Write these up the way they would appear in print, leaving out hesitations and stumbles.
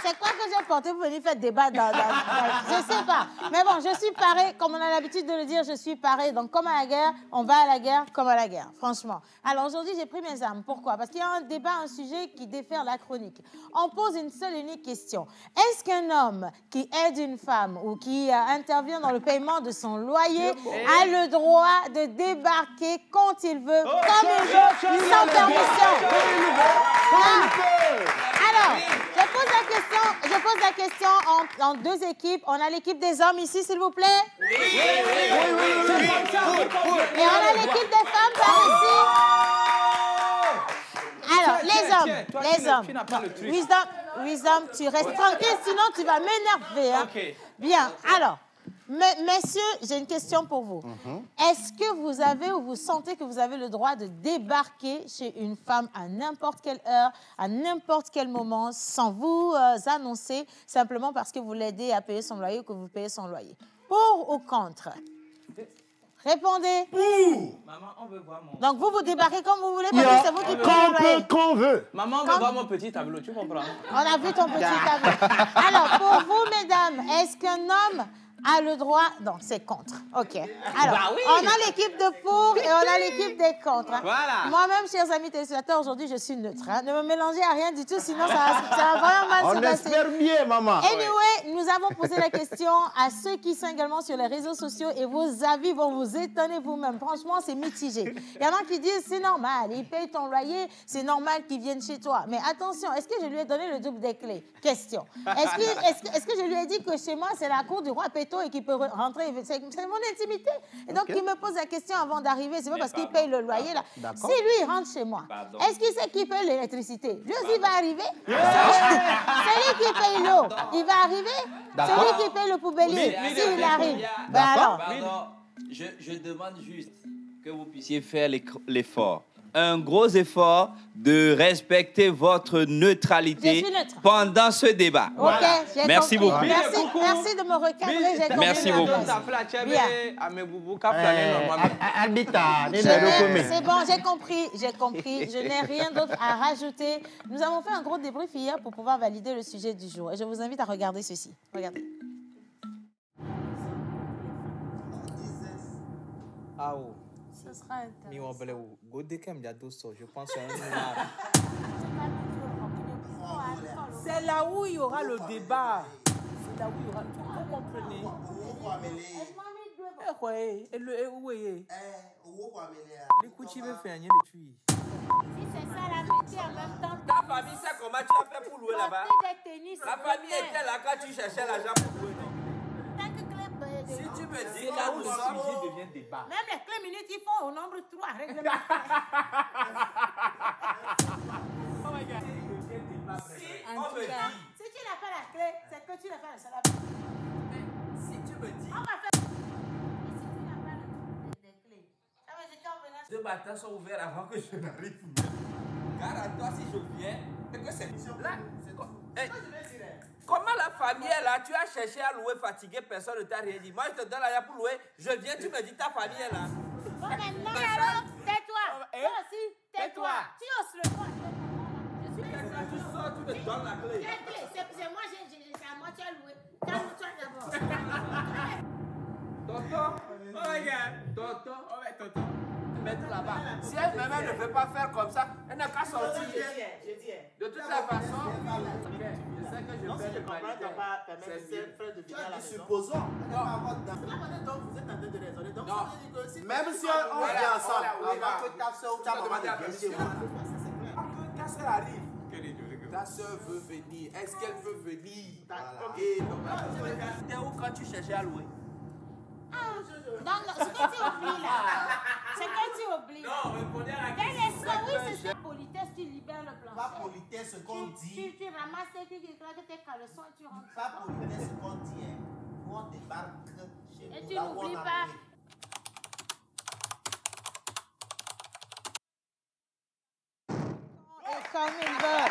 c'est quoi que j'ai porté pour venir faire débat je sais pas. Mais bon, je suis parée, comme on a l'habitude de le dire, je suis parée. Donc, comme à la guerre, on va à la guerre comme à la guerre, franchement. Alors, aujourd'hui, j'ai pris mes armes. Pourquoi? Parce qu'il y a un débat, un sujet qui défère la chronique. On pose une seule et unique question. Est-ce qu'un homme qui aide une femme ou qui intervient dans le paiement de son loyer a le droit de débarquer quand il veut, comme il veut, sans permission? Alors, je pose la question en deux équipes. On a l'équipe des hommes ici, s'il vous plaît. Oui. Et on a l'équipe des femmes par ici. Alors, les hommes. Wisdom, tu restes tranquille, sinon tu vas m'énerver. Hein. Okay. Bien, alors, messieurs, j'ai une question pour vous. Est-ce que vous avez ou vous sentez que vous avez le droit de débarquer chez une femme à n'importe quelle heure, à n'importe quel moment, sans vous annoncer, simplement parce que vous l'aidez à payer son loyer ou que vous payez son loyer? Pour ou contre? Répondez. Maman, on veut voir mon... Donc, vous débarquez comme vous voulez, parce que c'est vous qui payez le loyer. Qu'on veut. Maman, on veut voir mon petit tableau, tu comprends? On a vu ton petit tableau. Alors, pour vous, mesdames, est-ce qu'un homme a le droit... Non, c'est contre. OK. Alors, bah oui. On a l'équipe de pour et on a l'équipe des contre. Hein. Voilà. Moi-même, chers amis téléspectateurs, aujourd'hui, je suis neutre. Hein. Ne me mélangez à rien du tout, sinon ça va vraiment mal se passer. On espère bien, maman. Anyway, nous avons posé la question à ceux qui sont également sur les réseaux sociaux et vos avis vont vous étonner vous-même. Franchement, c'est mitigé. Il y en a qui disent, c'est normal, il paye ton loyer, c'est normal qu'il vienne chez toi. Mais attention, est-ce que je lui ai donné le double des clés? Question. Est-ce que je lui ai dit que chez moi, c'est la cour du roi Péto et qu'il peut rentrer? C'est mon intimité. Et donc, il me pose la question avant d'arriver. C'est pas parce qu'il paye le loyer, là. Si lui, il rentre chez moi, est-ce qu'il sait qui paye l'électricité? Lui aussi, il va arriver. C'est lui qui paye l'eau. Il va arriver. C'est lui qui paye le poubellier. S'il arrive. Ben alors. Pardon, je demande juste que vous puissiez faire l'effort. Un gros effort de respecter votre neutralité pendant ce débat. Voilà. Merci beaucoup. Merci de me recadrer. J'ai compris. Merci beaucoup. C'est bon, j'ai compris. Je n'ai rien d'autre à rajouter. Nous avons fait un gros débrief hier pour pouvoir valider le sujet du jour. Et je vous invite à regarder ceci. Regardez. Ah oh. Ce sera intéressant. Je pense c'est là où il y aura le débat. C'est là où il y aura. Vous comprenez? Si c'est ça la métier en même temps. Ta famille, c'est comment tu as fait pour louer là-bas? La famille était là quand tu cherchais l'argent pour louer. Si tu me dis là où le sujet devient débat. Même les clés minutes, ils font au nombre 3. Règlement. Oh my God. Si on me dit... Si tu n'as pas la clé, c'est que tu n'as pas la salle. Si tu me dis... On va faire... Et si tu n'as pas les clés, ça veut dire qu'en venant... Deux matins sont ouverts avant que je n'arrive. Car à toi, si je viens, et que c'est... Là, c'est quoi? Comment la famille est là? Tu as cherché à louer fatigué, personne ne t'a rien dit. Moi, je te donne l'argent pour louer. Je viens, tu me dis ta famille est là. Bon, maintenant, alors, tais-toi. Toi aussi, tais-toi. Tu oses le voir. Je suis là. Tu sors, tu me donnes la clé. Quelle clé? C'est moi, c'est à moi, tu as loué. Calme-toi d'abord. Tonton, oh regarde. Tonton, oh mais tonton. Mettre là-bas. Si elle-même ne veut pas faire comme ça, elle n'a qu'à sortir. De toute la façon, je sais que je fais le mal. Supposons. Même si on vient ensemble, avant que ta soeur ou ta maman ne vienne chez moi. Quand ta soeur arrive, ta soeur veut venir. Est-ce qu'elle veut venir? Et t'es où quand tu cherchais à louer? Donc, ce que tu oublies là, c'est que tu oublies. Non, répondez à la question. Oui, c'est ça. Politesse, tu libères le plancher. Pas politesse, ce qu'on dit. Tu ramasses tes caleçons et tu rentres. Pas politesse, ce qu'on dit. Nous, on débarque chez nous. Et tu n'oublies pas. Et comme il veut.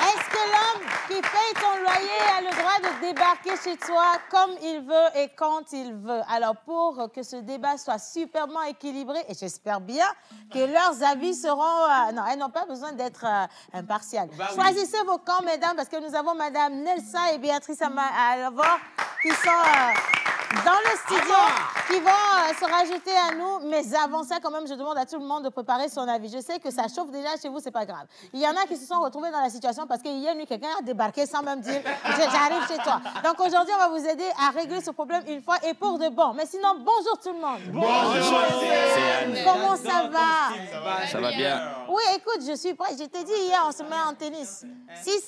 Est-ce que l'homme qui paye ton loyer a le droit de débarquer chez toi comme il veut et quand il veut. Alors, pour que ce débat soit superbement équilibré, et j'espère bien que leurs avis seront... non, elles n'ont pas besoin d'être impartiales. Choisissez vos camps, mesdames, parce que nous avons Madame Nelsa et Béatrice Alavor qui sont dans le studio, qui vont se rajouter à nous. Mais avant ça, quand même, je demande à tout le monde de préparer son avis. Je sais que ça chauffe déjà chez vous, c'est pas grave. Il y en a qui se sont retrouvés dans la situation parce qu'hier nuit, quelqu'un a débarqué sans même dire « j'arrive chez toi ». Donc aujourd'hui, on va vous aider à régler ce problème une fois et pour de bon. Mais sinon, bonjour tout le monde. Bonjour. Comment ça va? Ça va bien. Oui, écoute, je suis prête. Je t'ai dit hier, on se met en tennis. Si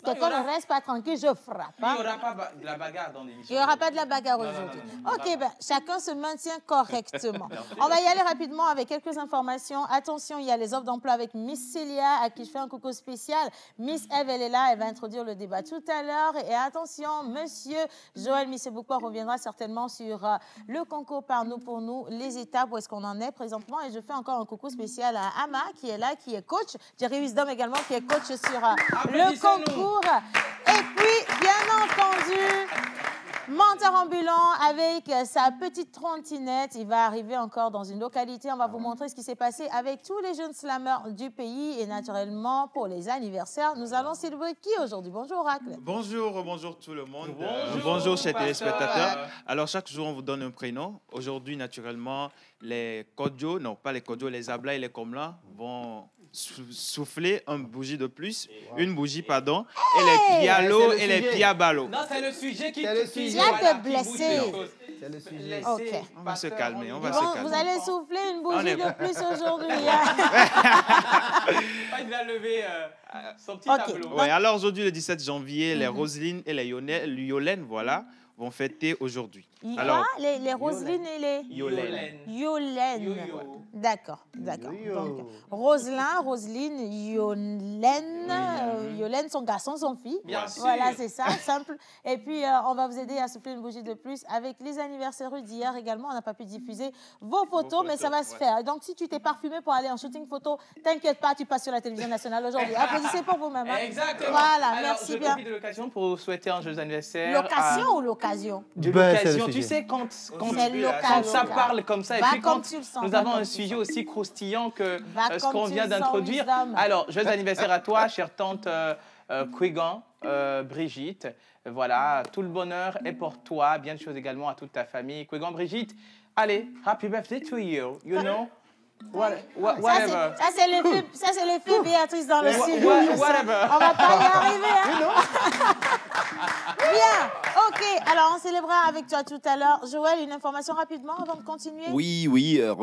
quelqu'un ne reste pas tranquille, je frappe. Il n'y aura pas de la bagarre dans l'émission. Il n'y aura pas de la bagarre aujourd'hui. OK, ben, chacun se maintient correctement. On va y aller rapidement avec quelques informations. Attention, il y a les offres d'emploi avec Miss Célia, à qui je fais un coucou spécial. Miss Eve, elle est là, elle va introduire le débat tout à l'heure. Et attention, Monsieur Joël Misseboukoua reviendra certainement sur le concours Par nous, pour nous, les étapes, où est-ce qu'on en est présentement. Et je fais encore un coucou spécial à Ama, qui est là, qui est coach. Jerry Wisdom également, qui est coach sur le concours. Et puis, bien entendu... Menteur ambulant avec sa petite trottinette. Il va arriver encore dans une localité. On va vous montrer ce qui s'est passé avec tous les jeunes slammers du pays. Et naturellement, pour les anniversaires, nous allons célébrer qui aujourd'hui? Bonjour, Oracle. Bonjour tout le monde. Bonjour chers téléspectateurs. Alors, chaque jour, on vous donne un prénom. Aujourd'hui, naturellement, les Kodjo, non pas les Kodjo, les Abla et les Komla vont souffler une bougie de plus, une bougie, pardon, et les Pialo et les Piabalo. Non, c'est le sujet qui te blessé. C'est le sujet. OK. On va se calmer, on va Bon, se calmer. vous allez souffler une bougie de plus aujourd'hui. Il va lever son petit Ok. tableau. Ouais, alors aujourd'hui, le 17 janvier, les Roselyne et les Yolène, voilà, vont fêter aujourd'hui. Alors, les Roselyne et les... Yolène. Yolène. Yo-yo. D'accord, d'accord. Yo-yo. Donc, Roselyn, Roselyne, Yolène. Yolène, son garçon, son fille. Bien sûr. Voilà, c'est ça, simple. Et puis, on va vous aider à souffler une bougie de plus avec les anniversaires d'hier également. On n'a pas pu diffuser vos photos, mais ça va se faire. Donc, si tu t'es parfumé pour aller en shooting photo, t'inquiète pas, tu passes sur la télévision nationale aujourd'hui. Applaudissez pour vous-même. Hein. Exactement. Voilà, Alors, merci je bien. profite de l'occasion pour vous souhaiter un joyeux anniversaire. L'occasion ou l'occasion? De Ben, c'est le l'occasion. Tu sujet. sais, quand C'est local, quand ça local. parle comme ça, et Va puis comme quand tu le sens, nous va avons comme un tu sujet le sens. aussi croustillant que Va ce comme qu'on tu vient le sens, d'introduire. Wisdom. Alors, joyeux anniversaire à toi, chère tante Quigan, Brigitte. Voilà, tout le bonheur est pour toi. Bien de choses également à toute ta famille. Quigan, Brigitte, allez, happy birthday to you, you know? Whatever. Ça, c'est l'effet Béatrice dans le studio. Whatever. On va pas y arriver. Hein? Bien. OK. Alors, on célébrera avec toi tout à l'heure. Joël, une information rapidement avant de continuer? Oui,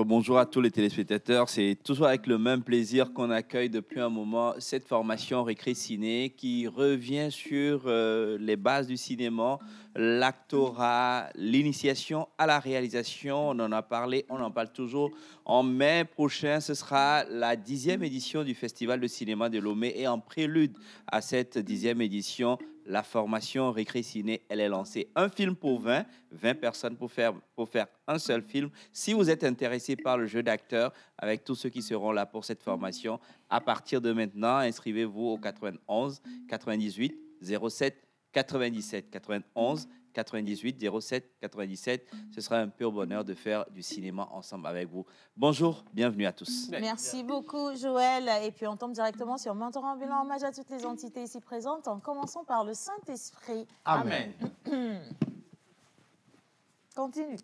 bonjour à tous les téléspectateurs. C'est toujours avec le même plaisir qu'on accueille depuis un moment cette formation Récré Ciné qui revient sur les bases du cinéma, l'actorat, l'initiation à la réalisation. On en a parlé, on en parle toujours. En mai prochain, ce sera la 10e édition du Festival de cinéma de Lomé. Et en prélude à cette 10e édition, la formation Récré Ciné, elle est lancée. Un film pour 20 personnes pour faire un seul film. Si vous êtes intéressé par le jeu d'acteur, avec tous ceux qui seront là pour cette formation, à partir de maintenant, inscrivez-vous au 91 98 07 97 91 98 07 97. Ce sera un pur bonheur de faire du cinéma ensemble avec vous. Bonjour, bienvenue à tous. Merci beaucoup, Joël. Et puis, on tombe directement sur Mentor ambulant. Hommage à toutes les entités ici présentes. En commençant par le Saint-Esprit. Amen. Continue.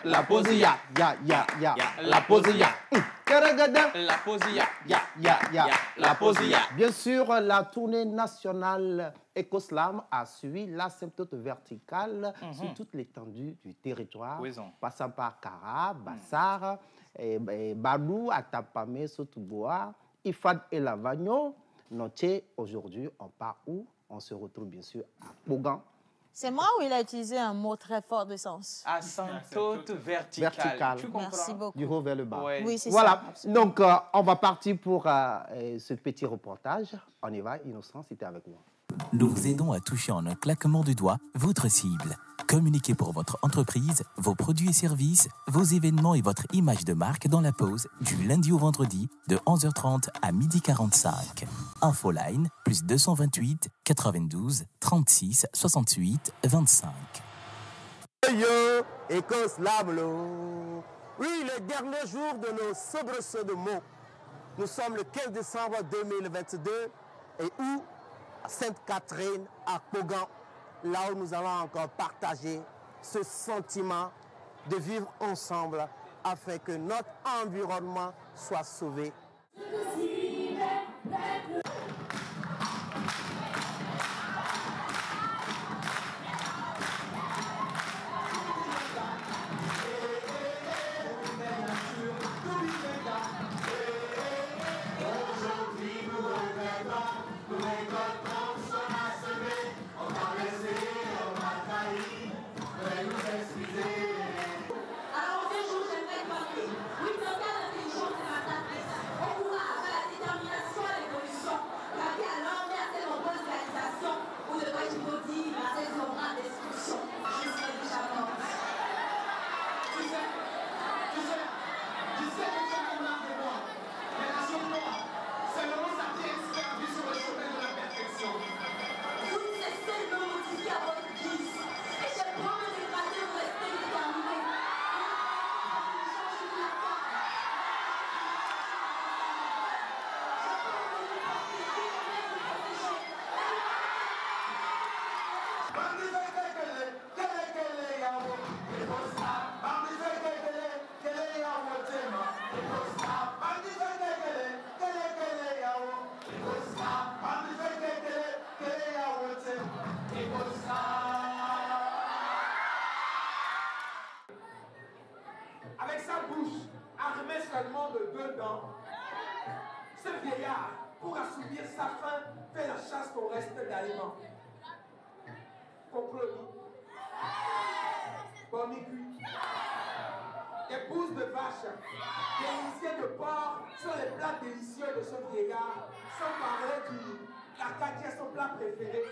La posia. Bien sûr, la tournée nationale Ecoslam a suivi l'asymptote verticale sur toute l'étendue du territoire, passant par Kara, Bassar, Badou, Atapame, Sotuboa, Ifad et Lavagno. Notez, aujourd'hui, on part où? On se retrouve bien sûr à Pogan. C'est moi ou il a utilisé un mot très fort de sens? Asymptote verticale. Tu comprends? Merci beaucoup. Du haut vers le bas. Ouais. Oui, c'est Voilà, ça. donc on va partir pour ce petit reportage. On y va, Innocent, si tu es avec moi. Nous vous aidons à toucher en un claquement de doigts votre cible. Communiquez pour votre entreprise, vos produits et services, vos événements et votre image de marque dans la pause du lundi au vendredi de 11h30 à 12h45. Infoline plus 228 92 36 68 25. Yo, Écosse Lablo. Oui, le dernier jour de nos soubresauts de mots. Nous sommes le 15 décembre 2022 et où à Sainte-Catherine, à Kogan, là où nous allons encore partager ce sentiment de vivre ensemble afin que notre environnement soit sauvé. Avec sa bouche armée seulement de 2 dents, ce vieillard, pour assouvir sa faim, fait la chasse au reste d'aliments. Complot, pommes cuites, des pousses de vache, des lisiers de porc sont les plats délicieux de ce vieillard, sans parler du cacatia, son plat préféré.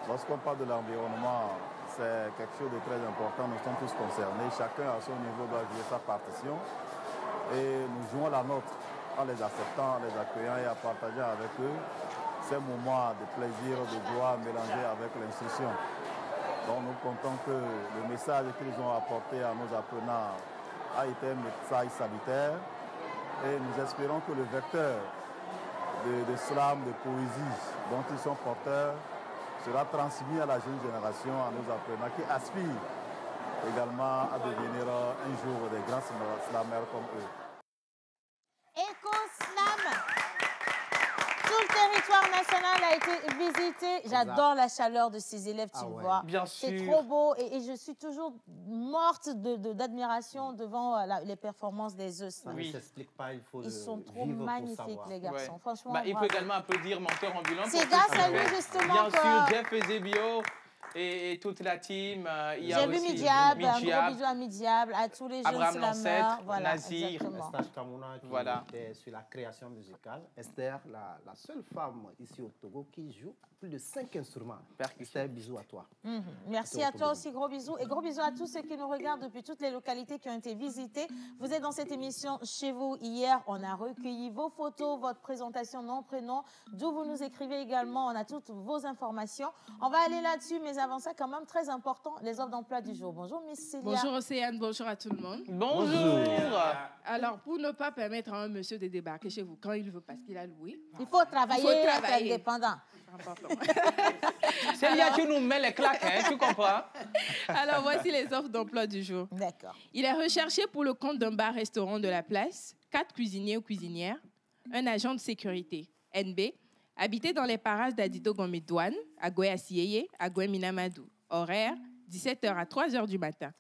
Lorsqu'on parle de l'environnement, c'est quelque chose de très important. Nous sommes tous concernés. Chacun à son niveau doit jouer sa partition. Et nous jouons la nôtre en les acceptant, en les accueillant et en partageant avec eux ces moments de plaisir, de joie mélangés avec l'instruction. Donc nous comptons que le message qu'ils ont apporté à nos apprenants a été un message salutaire. Et nous espérons que le vecteur de slam, de poésie dont ils sont porteurs sera transmis à la jeune génération, à nos apprenants qui aspirent également à devenir un jour des grands slameurs comme eux. Éco-slam. Tout le territoire national a été visité. J'adore la chaleur de ces élèves, tu vois. Bien sûr. C'est trop beau et je suis toujours morte d'admiration devant les performances des œufs. Ça ne s'explique pas, il faut Ils sont trop magnifiques, les garçons. Franchement, il faut également applaudir Menteur Ambulant. C'est grâce à lui, justement. Bien sûr, Jeff Ezebio et toute la team. J'ai vu Midiab, un gros bisou à Midiab, à tous les jeunes slameurs. Voilà, Nazir, Eustache Kamouna qui était sur la création musicale. Esther, la seule femme ici au Togo qui joue plus de 5 instruments. Esther, bisous à toi. Merci à toi aussi, gros bisous. Et gros bisous à tous ceux qui nous regardent depuis toutes les localités qui ont été visitées. Vous êtes dans cette émission chez vous. Hier, on a recueilli vos photos, votre présentation, nom, prénom, d'où vous nous écrivez également. On a toutes vos informations. On va aller là-dessus, mais avant ça, quand même très important, les offres d'emploi du jour. Bonjour Miss Célia. Bonjour Océane, bonjour à tout le monde. Bonjour. Alors, pour ne pas permettre à un monsieur de débarquer chez vous quand il veut parce qu'il a loué, il faut travailler, être indépendant. C'est important. Célia, tu nous mets les claques, hein, tu comprends? Alors, voici les offres d'emploi du jour. D'accord. Il est recherché pour le compte d'un bar-restaurant de la place, 4 cuisiniers ou cuisinières, un agent de sécurité, NB, habité dans les parages d'Adido Gomedouane, à Goya-Sieye, à Goya-Minamadou. Horaire, 17h à 3h du matin.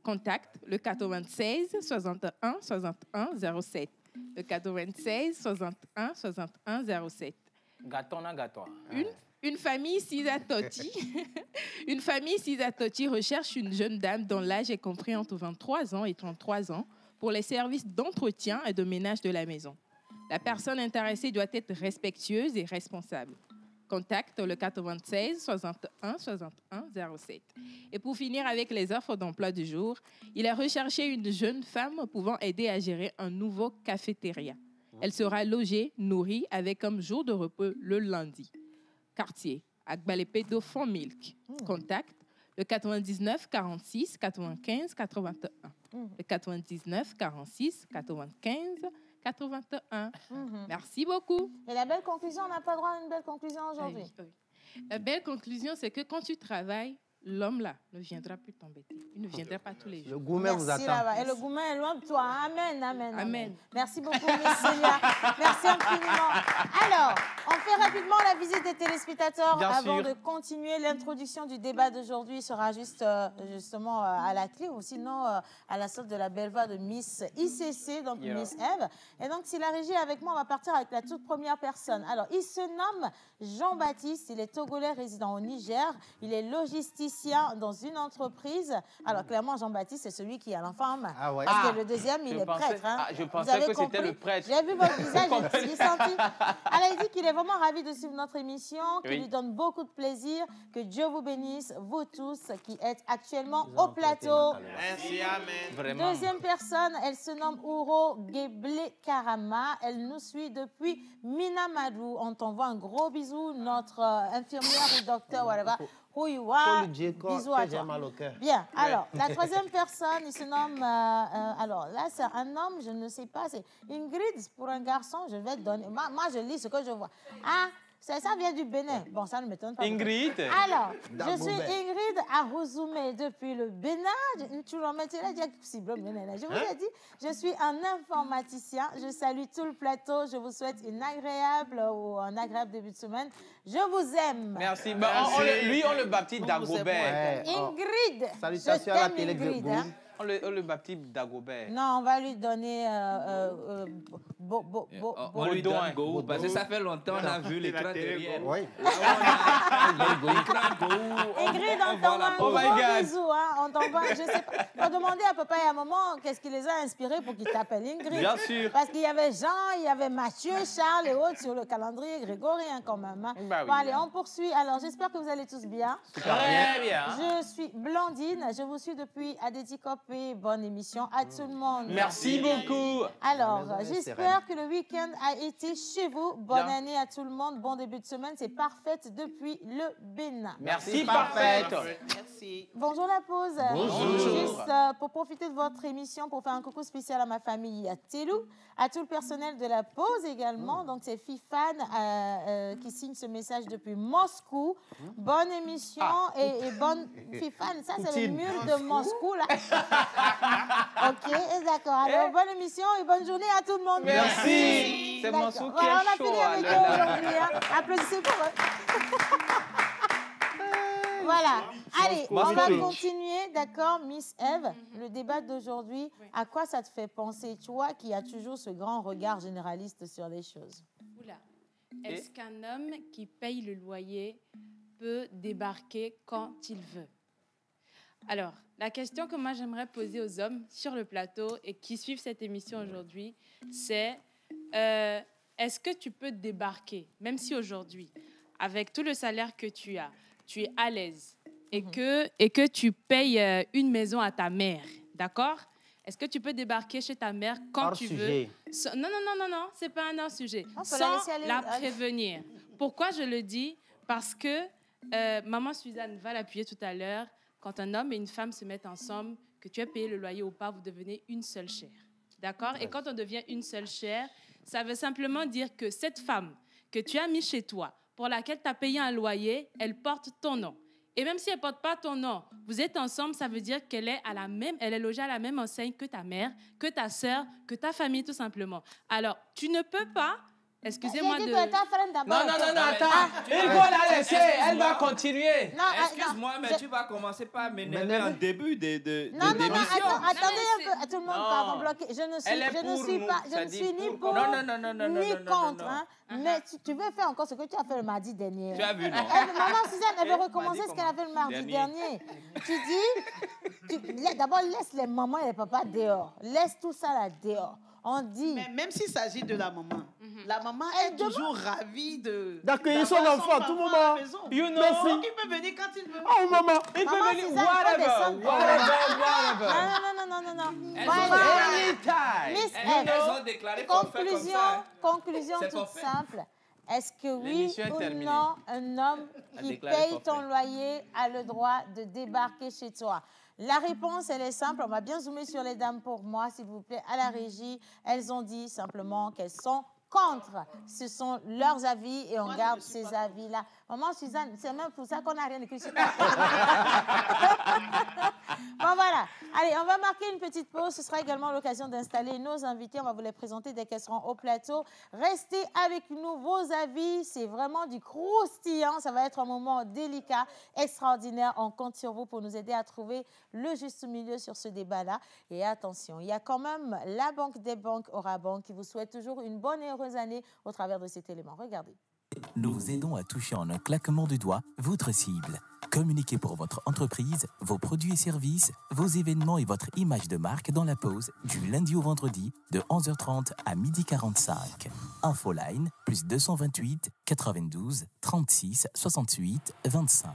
Contact, le 96 61 61 07. Le 96 61 61 07. Gâton, gâton. Une famille Sisatotti une famille Sisatotti recherche une jeune dame dont l'âge est compris entre 23 ans et 33 ans pour les services d'entretien et de ménage de la maison. La personne intéressée doit être respectueuse et responsable. Contacte le 96 61 61 07. Et pour finir avec les offres d'emploi du jour, il a recherché une jeune femme pouvant aider à gérer un nouveau cafétéria. Elle sera logée, nourrie, avec comme jour de repos le lundi. Quartier, Agbalepédo Fond Milk. Contact, le 99 46 95 81. Le 99 46 95 81. Merci beaucoup. Et la belle conclusion, on n'a pas droit à une belle conclusion aujourd'hui. La belle conclusion, c'est que quand tu travailles, l'homme là ne viendra plus t'embêter. Il ne viendra pas tous les jours. Le gourmet vous attend. Là-bas. Et le gourmet est loin de toi. Amen, amen, amen. Merci beaucoup, Miss Célia. Merci infiniment. Alors, on fait rapidement la visite des téléspectateurs avant de continuer. L'introduction du débat d'aujourd'hui sera justement à la clé ou sinon à la sorte de la belle voix de Miss ICC, donc Miss Eve. Et donc, si la régie est avec moi, on va partir avec la toute première personne. Alors, il se nomme Jean-Baptiste. Il est togolais résident au Niger. Il est logisticien dans une entreprise. Alors, clairement, Jean-Baptiste, c'est celui qui a l'enfant. Ah ouais. Parce que le deuxième, il est prêtre. Hein. Je pensais que c'était le prêtre. J'ai vu votre visage, j'ai senti. Alors, il dit qu'il est vraiment ravi de suivre notre émission, qu'il lui donne beaucoup de plaisir, que Dieu vous bénisse, vous tous qui êtes actuellement au plateau. Merci, amen. Vraiment. Deuxième personne, elle se nomme Ouro Geble Karama. Elle nous suit depuis Minamadou. On t'envoie un gros bisou, notre infirmière ou docteur, whatever. Bisous à toi. Bien, alors, la troisième personne, il se nomme, alors là, c'est un homme, je ne sais pas, c'est Ingrid, pour un garçon, je vais te donner, moi je lis ce que je vois. Ah, ça vient du Bénin. Bon, ça ne m'étonne pas. Ingrid. Alors, je suis Ingrid Arouzoumé depuis le Bénin. Je vous ai dit, je suis un informaticien. Je salue tout le plateau. Je vous souhaite un agréable début de semaine. Je vous aime. Merci. Lui, on le baptise Dagobert. Ingrid. Salutations à la télé de On le baptise Dagobert. Non, on va lui donner on lui donne Go, parce que ça fait longtemps qu'on a vu l'écran derrière. Oui. Ingrid, on t'envoie un gros bisou. On t'envoie, je sais pas. Faut demander à papa et à maman qu'est-ce qui les a inspirés pour qu'ils t'appellent Ingrid. Bien sûr. Parce qu'il y avait Jean, il y avait Mathieu, Charles et autres sur le calendrier grégorien quand même. Bon, allez, on poursuit. Alors, j'espère que vous allez tous bien. Très bien. Je suis Blandine. Je vous suis depuis Adétikop. Bonne émission à tout le monde. Merci beaucoup. Alors, j'espère que le week-end a été chez vous. Bonne année à tout le monde. Bon début de semaine. C'est Parfaite depuis le Bénin. Merci, Parfaite. Merci. Bonjour la pause. Bonjour. Juste pour profiter de votre émission, pour faire un coucou spécial à ma famille, à Télou, à tout le personnel de la pause également. Donc, c'est Fifane qui signe ce message depuis Moscou. Bonne émission et bonne... Fifane, ça c'est le mur de Moscou là. Ok, d'accord. Alors, bonne émission et bonne journée à tout le monde. Merci. C'est Moscou qui est on a chaud. fini avec eux aujourd'hui. Applaudissez pour eux. Voilà. Allez, on va continuer, d'accord, Miss Eve. Le débat d'aujourd'hui, à quoi ça te fait penser, toi qui as toujours ce grand regard généraliste sur les choses? Oula. Est-ce qu'un homme qui paye le loyer peut débarquer quand il veut? Alors, la question que moi j'aimerais poser aux hommes sur le plateau et qui suivent cette émission aujourd'hui, c'est est-ce que tu peux débarquer, même si aujourd'hui, avec tout le salaire que tu as, tu es à l'aise et que tu payes une maison à ta mère, d'accord? Est-ce que tu peux débarquer chez ta mère quand tu veux? Non, c'est pas un hors-sujet. Sans la prévenir. Pourquoi je le dis? Parce que maman Suzanne va l'appuyer tout à l'heure. Quand un homme et une femme se mettent ensemble, que tu as payé le loyer ou pas, vous devenez une seule chair. D'accord? Et quand on devient une seule chair, ça veut simplement dire que cette femme que tu as mise chez toi, pour laquelle tu as payé un loyer, elle porte ton nom. Et même si elle ne porte pas ton nom, vous êtes ensemble, ça veut dire qu'elle est, elle est logée à la même enseigne que ta mère, que ta sœur, que ta famille, tout simplement. Alors, tu ne peux pas Excusez-moi de... Non, attends. Il faut la laisser. Elle va continuer. Excuse-moi, mais tu vas commencer par m'énerver en début de Non, attendez un peu. Tout le monde, pardon, bloqué. Je ne suis ni pour ni contre. Mais tu veux faire encore ce que tu as fait le mardi dernier. Tu as vu, non? Maman Suzanne, elle veut recommencer ce qu'elle a fait le mardi dernier. Tu dis, d'abord, laisse les mamans et les papas dehors. Laisse tout ça là dehors. On dit... Mais même s'il s'agit de la maman est toujours ravie d'accueillir son enfant à tout moment. You know, il peut venir quand il veut. Oh, maman. Il peut venir whatever. Non. Miss Eve, elles ont déclaré conclusion toute simple. Est-ce que oui ou non, un homme qui paye ton loyer a le droit de débarquer chez toi? La réponse, elle est simple. On va bien zoomer sur les dames pour moi, s'il vous plaît, à la régie. Elles ont dit simplement qu'elles sont contre. Ce sont leurs avis et on garde ces avis-là. Maman Suzanne, c'est même pour ça qu'on n'a rien écrit sur toi. Bon, voilà. Allez, on va marquer une petite pause. Ce sera également l'occasion d'installer nos invités. On va vous les présenter dès qu'elles seront au plateau. Restez avec nous. Vos avis, c'est vraiment du croustillant. Ça va être un moment délicat, extraordinaire. On compte sur vous pour nous aider à trouver le juste milieu sur ce débat-là. Et attention, il y a quand même la Banque des banques, Orabank, qui vous souhaite toujours une bonne et heureuse année au travers de cet élément. Regardez. Nous vous aidons à toucher en un claquement de doigts votre cible. Communiquez pour votre entreprise, vos produits et services, vos événements et votre image de marque dans la pause du lundi au vendredi de 11h30 à 12h45. Infoline plus 228 92 36 68 25.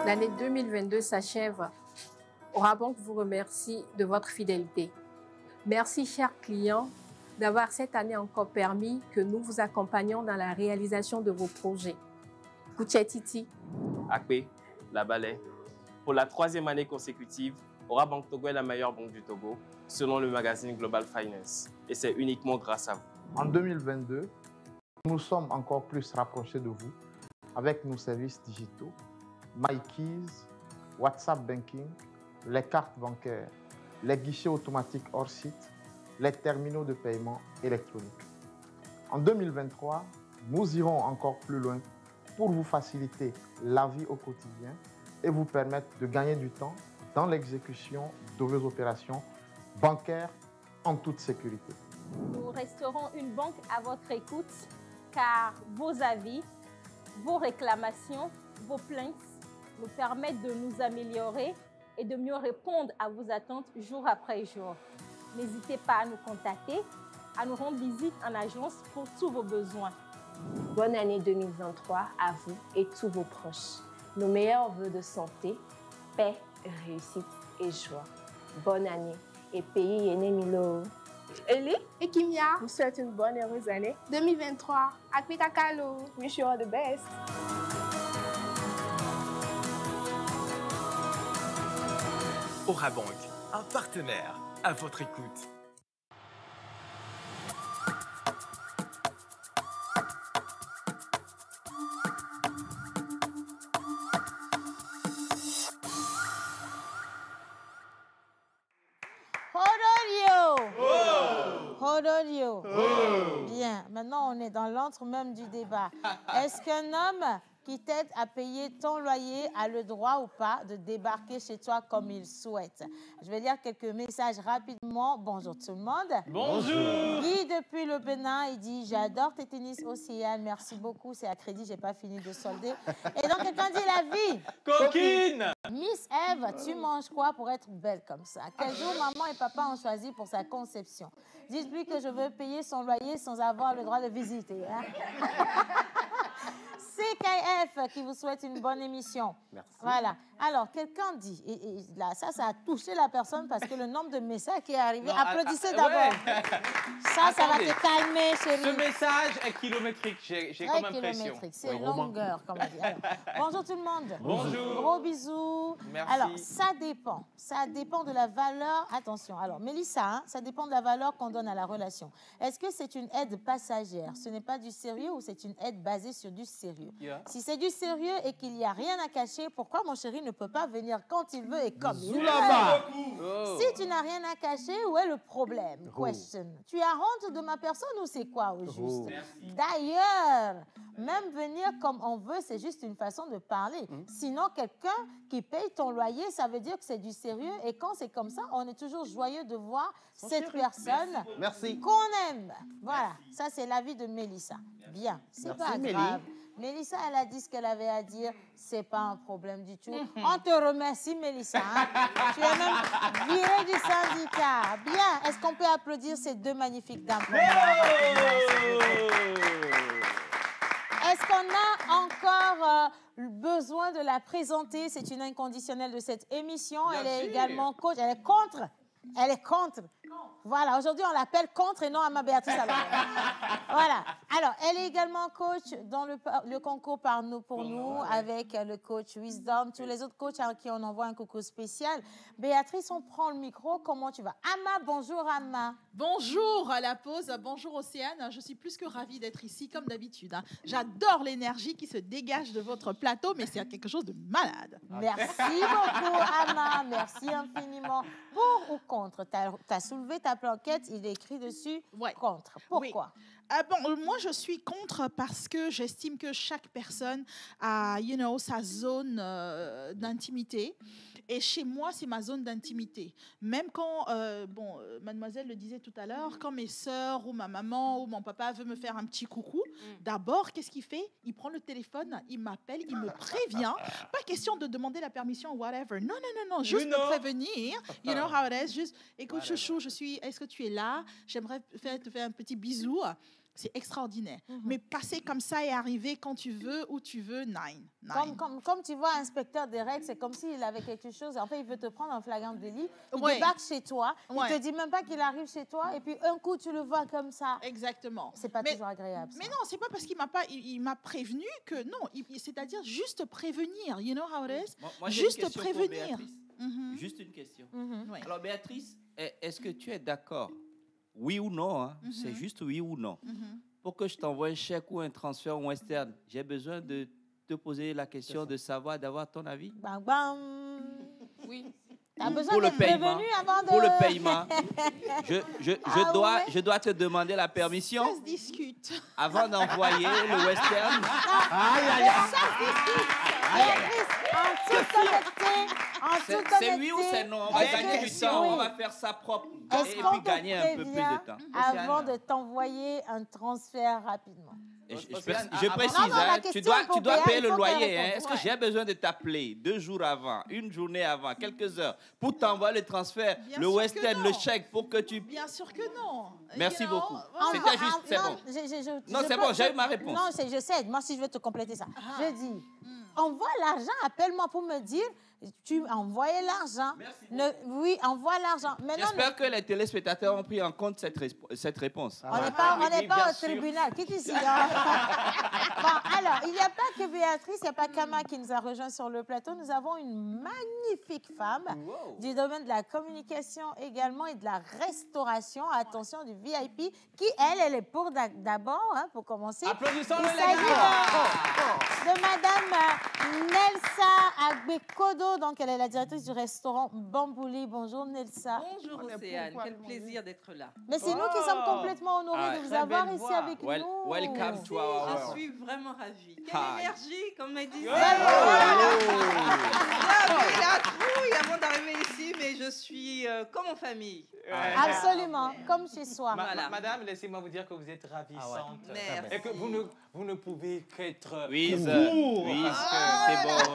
L'année 2022 s'achève. Orabank vous remercie de votre fidélité. Merci, chers clients, d'avoir cette année encore permis que nous vous accompagnions dans la réalisation de vos projets. Kouchetiti. Akpe, la Balai. Pour la 3e année consécutive, Orabank Togo est la meilleure banque du Togo, selon le magazine Global Finance. Et c'est uniquement grâce à vous. En 2022, nous sommes encore plus rapprochés de vous avec nos services digitaux, MyKeys, WhatsApp Banking, les cartes bancaires, les guichets automatiques hors site, les terminaux de paiement électroniques. En 2023, nous irons encore plus loin pour vous faciliter la vie au quotidien et vous permettre de gagner du temps dans l'exécution de vos opérations bancaires en toute sécurité. Nous resterons une banque à votre écoute car vos avis, vos réclamations, vos plaintes nous permettent de nous améliorer et de mieux répondre à vos attentes jour après jour. N'hésitez pas à nous contacter, à nous rendre visite en agence pour tous vos besoins. Bonne année 2023 à vous et tous vos proches. Nos meilleurs vœux de santé, paix, réussite et joie. Bonne année et pays Yenemilo. Eli et Kimia vous souhaite une bonne et heureuse année 2023. Akpitakalo, wish you all the best. Orabank, un partenaire à votre écoute. Bien, maintenant on est dans l'antre même du débat. Est-ce qu'un homme qui t'aide à payer ton loyer a le droit ou pas de débarquer chez toi comme il souhaite? Je vais lire quelques messages rapidement. Bonjour tout le monde. Bonjour. Guy depuis le Bénin, il dit « J'adore tes tennis Océane, merci beaucoup, c'est à crédit, j'ai pas fini de solder. » Et donc quelqu'un dit « La vie coquine. Miss Eve, tu manges quoi pour être belle comme ça? Quel jour maman et papa ont choisi pour sa conception? Dites-lui que je veux payer son loyer sans avoir le droit de visiter. Hein? CKF qui vous souhaite une bonne émission. Merci. Voilà. Alors, quelqu'un dit, et là, ça a touché la personne parce que le nombre de messages qui est arrivé, applaudissez d'abord. Ouais. Ça va te calmer, chérie. Ce message est kilométrique, j'ai comme impression. C'est longueur, comme on dit. Alors, bonjour tout le monde. Bonjour. Gros bisous. Merci. Alors, ça dépend. Ça dépend de la valeur. Attention. Alors, Mélissa, hein, ça dépend de la valeur qu'on donne à la relation. Est-ce que c'est une aide passagère? Ce n'est pas du sérieux ou c'est une aide basée sur du sérieux? Si c'est du sérieux et qu'il n'y a rien à cacher, pourquoi mon chéri ne peut pas venir quand il veut et comme il veut? Si tu n'as rien à cacher, où est le problème? Question. Tu as honte de ma personne ou c'est quoi au juste? D'ailleurs, même venir comme on veut, c'est juste une façon de parler. Sinon, quelqu'un qui paye ton loyer, ça veut dire que c'est du sérieux. Et quand c'est comme ça, on est toujours joyeux de voir cette personne qu'on aime. Voilà, ça c'est l'avis de Mélissa. Bien, c'est pas grave. Mélissa, elle a dit ce qu'elle avait à dire. C'est pas un problème du tout. On te remercie, Mélissa. Hein? Tu es même virée du syndicat. Bien. Est-ce qu'on peut applaudir ces deux magnifiques dames? Est-ce qu'on a encore besoin de la présenter? C'est une inconditionnelle de cette émission. Elle est également coach. Elle est contre. Elle est contre. Voilà, aujourd'hui, on l'appelle contre et non Ama Béatrice. Voilà. Alors, elle est également coach dans le concours Par nous, pour nous, avec le coach Wisdom, tous les autres coachs à qui on envoie un coucou spécial. Béatrice, on prend le micro. Comment tu vas? Ama, bonjour Ama. Bonjour à la pause, bonjour Océane. Je suis plus que ravie d'être ici, comme d'habitude. J'adore l'énergie qui se dégage de votre plateau, mais c'est quelque chose de malade. Merci beaucoup, Ama. Merci infiniment. Pour ou contre? Tu as soulevé ta plaquette, il est écrit dessus contre. Pourquoi? Bon, moi, je suis contre parce que j'estime que chaque personne a, sa zone d'intimité. Et chez moi, c'est ma zone d'intimité. Même quand, mademoiselle le disait tout à l'heure, quand mes sœurs ou ma maman ou mon papa veut me faire un petit coucou, d'abord, qu'est-ce qu'il fait? Il prend le téléphone, il m'appelle, il me prévient. Pas question de demander la permission ou whatever. Non, juste me prévenir. You know how it is. Juste, écoute, chouchou, est-ce que tu es là? J'aimerais te faire un petit bisou. C'est extraordinaire. Mais passer comme ça et arriver quand tu veux, où tu veux, nine. Comme tu vois, inspecteur des règles, c'est comme s'il avait quelque chose. En fait, il veut te prendre en flagrant délit. Il débarque chez toi. Il ne te dit même pas qu'il arrive chez toi. Et puis, un coup, tu le vois comme ça. Exactement. C'est pas toujours agréable. Ça. Mais non, c'est pas parce qu'il m'a prévenu que non. C'est-à-dire juste prévenir. You know how it is? Moi, juste prévenir. Juste une question. Alors, Béatrice, est-ce que tu es d'accord? Oui ou non, hein? C'est juste oui ou non. Pour que je t'envoie un chèque ou un transfert ou Western, j'ai besoin de te poser la question de savoir, d'avoir ton avis. Bang, bang. Oui. T'as besoin d'être prévenu avant de... Pour le paiement, je dois te demander la permission. Ça se discute. Avant d'envoyer le Western. Ça se discute. En toute honnêteté. C'est oui ou c'est non? On va gagner du temps, on va faire ça propre et puis gagner un peu plus de temps. Avant de t'envoyer un transfert rapidement. Je précise, tu dois payer le loyer. Est-ce que j'ai besoin de t'appeler 2 jours avant, une journée avant, quelques heures, pour t'envoyer le transfert, le Western, le chèque, pour que tu... Bien sûr que non. Merci beaucoup. C'était juste, c'est bon. Non, c'est bon, j'ai eu ma réponse. Non, je sais. Moi, si je veux te compléter ça. Je dis, envoie l'argent, appelle-moi pour me dire... Tu as envoyé l'argent. Oui, envoie l'argent. J'espère que les téléspectateurs ont pris en compte cette réponse. On n'est pas au tribunal. Qui est ici? Bon, alors, il n'y a pas que Béatrice, il n'y a pas qu'Ama qui nous a rejoint sur le plateau. Nous avons une magnifique femme du domaine de la communication également et de la restauration. Attention, du VIP, qui, elle est pour d'abord, pour commencer. Applaudissons-le, les gars. De Madame Nelsa Agbekodo. Donc, elle est la directrice du restaurant Bambouli. Bonjour, Nelsa. Bonjour, Océane. Quel plaisir d'être là. Mais c'est nous qui sommes complètement honorés de vous avoir ici avec nous. Welcome to our world. Je suis vraiment ravie. Quelle énergie, comme elle disait. La trouille avant d'arriver ici, mais je suis comme en famille. Absolument, comme chez soi. Madame, laissez-moi vous dire que vous êtes ravissante. Merci. Et que vous ne pouvez qu'être oui, c'est bon,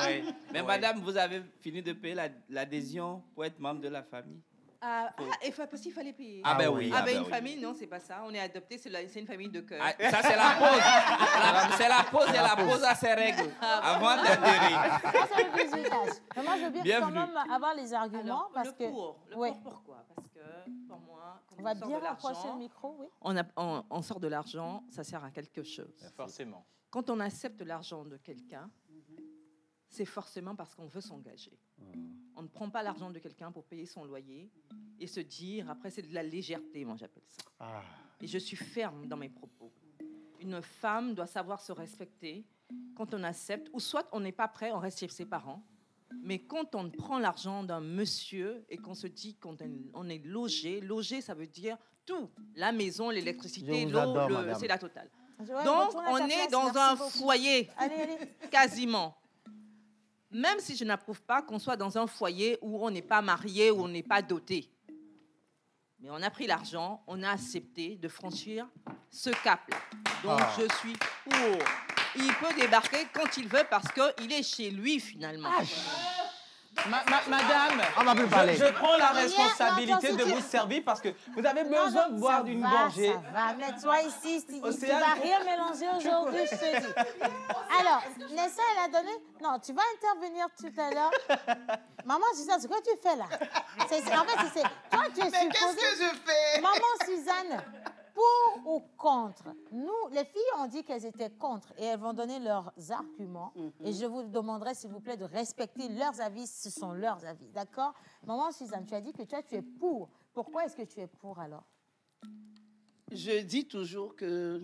oui. Mais madame, vous avez fini de payer l'adhésion pour être membre de la famille? Parce qu'il fallait payer. Ah ben oui. Une famille, non, c'est pas ça. On est adopté, c'est une famille de cœur. Ça, c'est la pause. C'est la pause et la pose à ses règles avant d'adhérer. Ça, c'est le bisutage. Mais moi, je veux bien quand même avoir les arguments. Alors, parce que... pourquoi? Parce que, pour moi, on va bien rapprocher le micro, oui. On sort de l'argent, ça sert à quelque chose. Forcément. Quand on accepte l'argent de quelqu'un, c'est forcément parce qu'on veut s'engager. On ne prend pas l'argent de quelqu'un pour payer son loyer et se dire, après c'est de la légèreté, moi j'appelle ça. Et je suis ferme dans mes propos. Une femme doit savoir se respecter quand on accepte, ou soit on n'est pas prêt, on reste chez ses parents. Mais quand on prend l'argent d'un monsieur et qu'on se dit qu'on est logé, ça veut dire tout. La maison, l'électricité, l'eau, c'est la totale. Donc, on est dans un foyer, quasiment. Même si je n'approuve pas qu'on soit dans un foyer où on n'est pas marié, où on n'est pas doté. Mais on a pris l'argent, on a accepté de franchir ce cap-là. Donc, je suis pour. Il peut débarquer quand il veut parce qu'il est chez lui, finalement. Madame, je prends la responsabilité de vous servir parce que vous avez besoin de boire d'une gorgée. Ça va, mais toi ici, tu ne vas rien mélanger aujourd'hui, je te dis. Alors, Nessa, elle a donné... Non, tu vas intervenir tout à l'heure. Maman Suzanne, ce que tu fais là, en fait, c'est... Toi, tu es supposée... Mais qu'est-ce que je fais? Maman Suzanne, pour ou contre? Nous, les filles ont dit qu'elles étaient contre et elles vont donner leurs arguments. Et je vous demanderai, s'il vous plaît, de respecter leurs avis. Ce sont leurs avis, d'accord? Maman Suzanne, tu as dit que toi, tu es pour. Pourquoi est-ce que tu es pour alors? Je dis toujours que...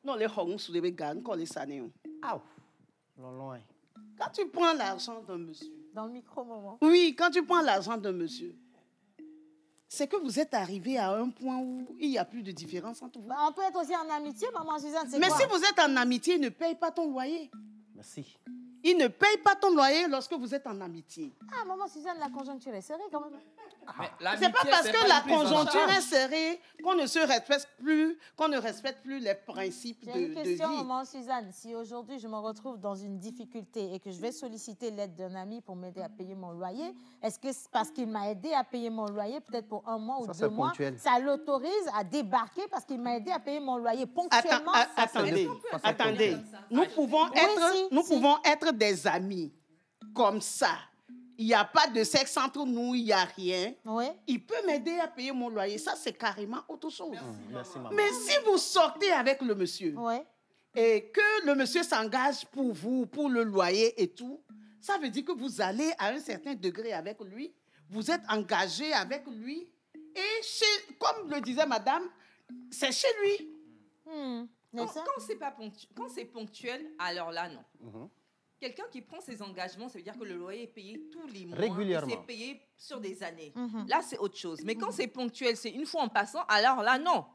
Non, les hongs sous les gagnent quand les sanéons. Ah, loin. Quand tu prends l'argent d'un monsieur... Dans le micro, maman. Oui, quand tu prends l'argent d'un monsieur, c'est que vous êtes arrivé à un point où il n'y a plus de différence entre vous. On peut être aussi en amitié, maman Suzanne, c'est Mais quoi? si vous êtes en amitié, il ne paye pas ton loyer. Merci. Il ne paye pas ton loyer lorsque vous êtes en amitié. Ah, maman Suzanne, la conjoncture est serrée quand même. C'est pas parce que la conjoncture est serrée qu'on ne se respecte plus, qu'on ne respecte plus les principes de vie. J'ai une question, maman Suzanne. Si aujourd'hui je me retrouve dans une difficulté et que je vais solliciter l'aide d'un ami pour m'aider à payer mon loyer, est-ce que c'est parce qu'il m'a aidé à payer mon loyer, peut-être pour 1 mois ou 2 mois, ça l'autorise à débarquer parce qu'il m'a aidé à payer mon loyer ponctuellement? Attendez. Nous pouvons être des amis comme ça. Il n'y a pas de sexe entre nous, il n'y a rien. Oui. Il peut m'aider à payer mon loyer. Ça, c'est carrément autre chose. Merci, maman. Mais si vous sortez avec le monsieur et que le monsieur s'engage pour vous, pour le loyer et tout, ça veut dire que vous allez à un certain degré avec lui, vous êtes engagé avec lui et, comme le disait madame, c'est chez lui. Quand c'est ponctuel, alors là, non. Quelqu'un qui prend ses engagements, ça veut dire que le loyer est payé tous les mois. Régulièrement. C'est payé sur des années. Là, c'est autre chose. Mais quand c'est ponctuel, c'est une fois en passant, alors là, non.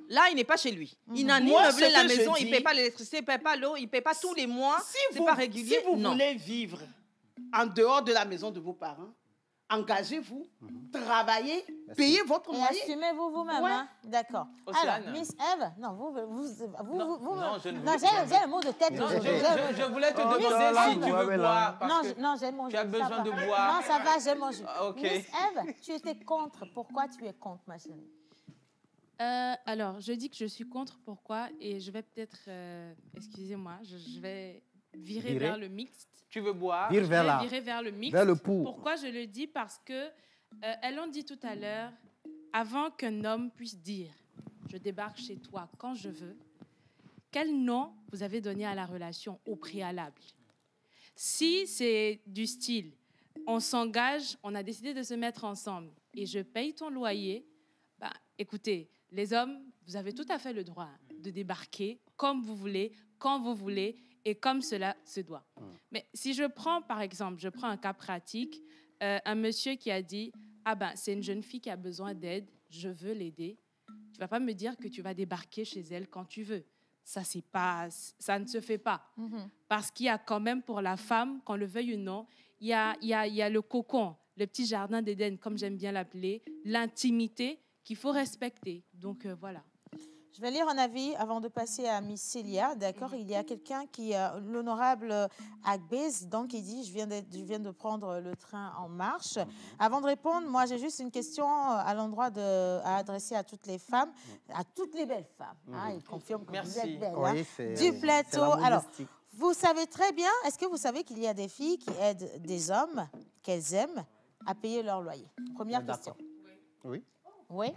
Là, il n'est pas chez lui. Il n'a ni meublé la maison, il ne paye pas l'électricité, il ne paye pas l'eau, il ne paye pas tous les mois. C'est pas régulier. Si vous voulez vivre en dehors de la maison de vos parents, engagez-vous, travaillez, payez votre loyer. Assumez-vous vous-même, hein? D'accord. Alors, Miss Eve, non, j'ai le mot de tête. Non, je voulais te demander si tu veux boire. Non, j'ai mon jus. Tu as besoin de boire. Non, ça va, j'ai mon jus. OK. Miss Eve, tu étais contre. Pourquoi tu es contre, ma chérie? Alors, je dis que je suis contre. Pourquoi? Et je vais peut-être... excusez-moi, je vais virer vers le mixte. Tu veux boire? Virer vers le mixte. Vers le pour. Pourquoi je le dis? Parce que elles l'ont dit tout à l'heure, avant qu'un homme puisse dire « je débarque chez toi quand je veux », quel nom vous avez donné à la relation au préalable? Si c'est du style « on s'engage, on a décidé de se mettre ensemble et je paye ton loyer », bah, écoutez, les hommes, vous avez tout à fait le droit de débarquer comme vous voulez, quand vous voulez, et comme cela se doit. Mais si je prends, par exemple, un cas pratique, un monsieur qui a dit « Ah ben, c'est une jeune fille qui a besoin d'aide, je veux l'aider », tu ne vas pas me dire que tu vas débarquer chez elle quand tu veux. Ça ne se fait pas. Parce qu'il y a quand même pour la femme, qu'on le veuille ou non, il y a le cocon, le petit jardin d'Éden, comme j'aime bien l'appeler, l'intimité qu'il faut respecter. Donc voilà. Je vais lire un avis avant de passer à Miss Célia. D'accord, il y a quelqu'un qui, l'honorable Agbez, donc il dit, je viens de prendre le train en marche. Avant de répondre, moi j'ai juste une question à l'endroit à adresser à toutes les femmes, à toutes les belles femmes. Hein, il confirme que vous êtes belles. Oui, hein, du plateau. Alors, vous savez très bien, est-ce que vous savez qu'il y a des filles qui aident des hommes qu'elles aiment à payer leur loyer? Première question. Oui. Oui?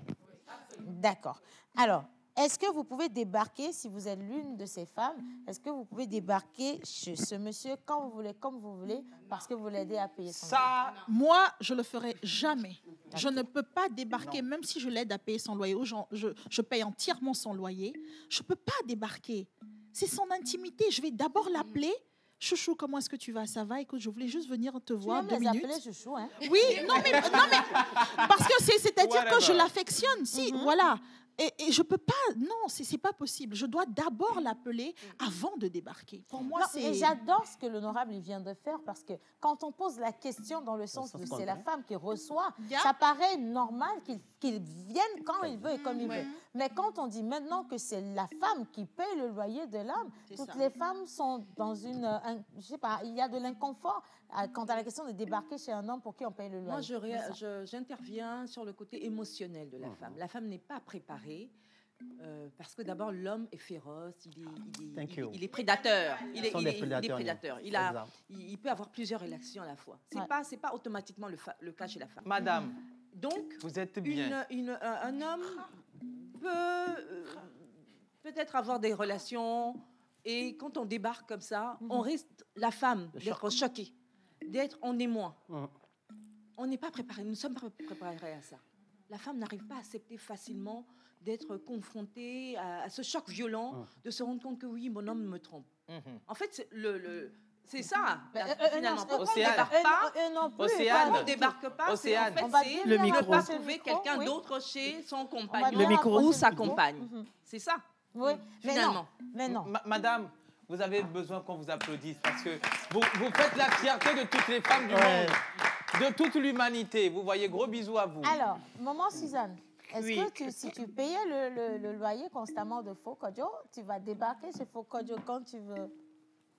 D'accord. Alors, est-ce que vous pouvez débarquer, si vous êtes l'une de ces femmes, est-ce que vous pouvez débarquer chez ce monsieur quand vous voulez, comme vous voulez, parce que vous l'aidez à payer son loyer? Moi, je le ferai jamais. Je ne peux pas débarquer, même si je l'aide à payer son loyer. Je paye entièrement son loyer. Je ne peux pas débarquer. C'est son intimité. Je vais d'abord l'appeler. Chouchou, comment est-ce que tu vas? Ça va? Écoute, je voulais juste venir te voir 2 minutes. Tu les appeler chouchou, hein? Oui, non mais parce que c'est-à-dire que je l'affectionne. Si, voilà. Et je peux pas, non, c'est pas possible. Je dois d'abord l'appeler avant de débarquer. Pour moi, c'est... Et j'adore ce que l'honorable vient de faire parce que quand on pose la question dans le sens de c'est la femme qui reçoit, ça paraît normal qu'il vienne quand il veut et comme il veut. Mais quand on dit maintenant que c'est la femme qui paye le loyer de l'homme, toutes les femmes sont dans une, je sais pas, il y a de l'inconfort quant à la question de débarquer chez un homme pour qui on paye le loyer. Moi, j'interviens sur le côté émotionnel de la femme. La femme n'est pas préparée. Parce que d'abord l'homme est féroce, il est prédateur, il est prédateur. Il peut avoir plusieurs relations à la fois. C'est pas automatiquement le cas chez la femme. Madame, donc vous êtes bien. Un homme peut-être avoir des relations et quand on débarque comme ça, on risque la femme d'être choquée, d'être en émoi. On n'est pas préparé, nous ne sommes pas préparés à ça. La femme n'arrive pas à accepter facilement d'être confrontée à ce choc violent, de se rendre compte que oui, mon homme me trompe. En fait, c'est ça, finalement. Quand on ne débarque pas, c'est en fait, c'est ne pas trouver quelqu'un d'autre chez son compagnon ou sa compagne. C'est ça, finalement. Mais non. Madame, vous avez besoin qu'on vous applaudisse parce que vous faites la fierté de toutes les femmes du monde, de toute l'humanité. Vous voyez, gros bisous à vous. Alors, maman Suzanne, est-ce que si tu payais le loyer constamment de Fokodjo, tu vas débarquer chez Fokodjo quand tu veux?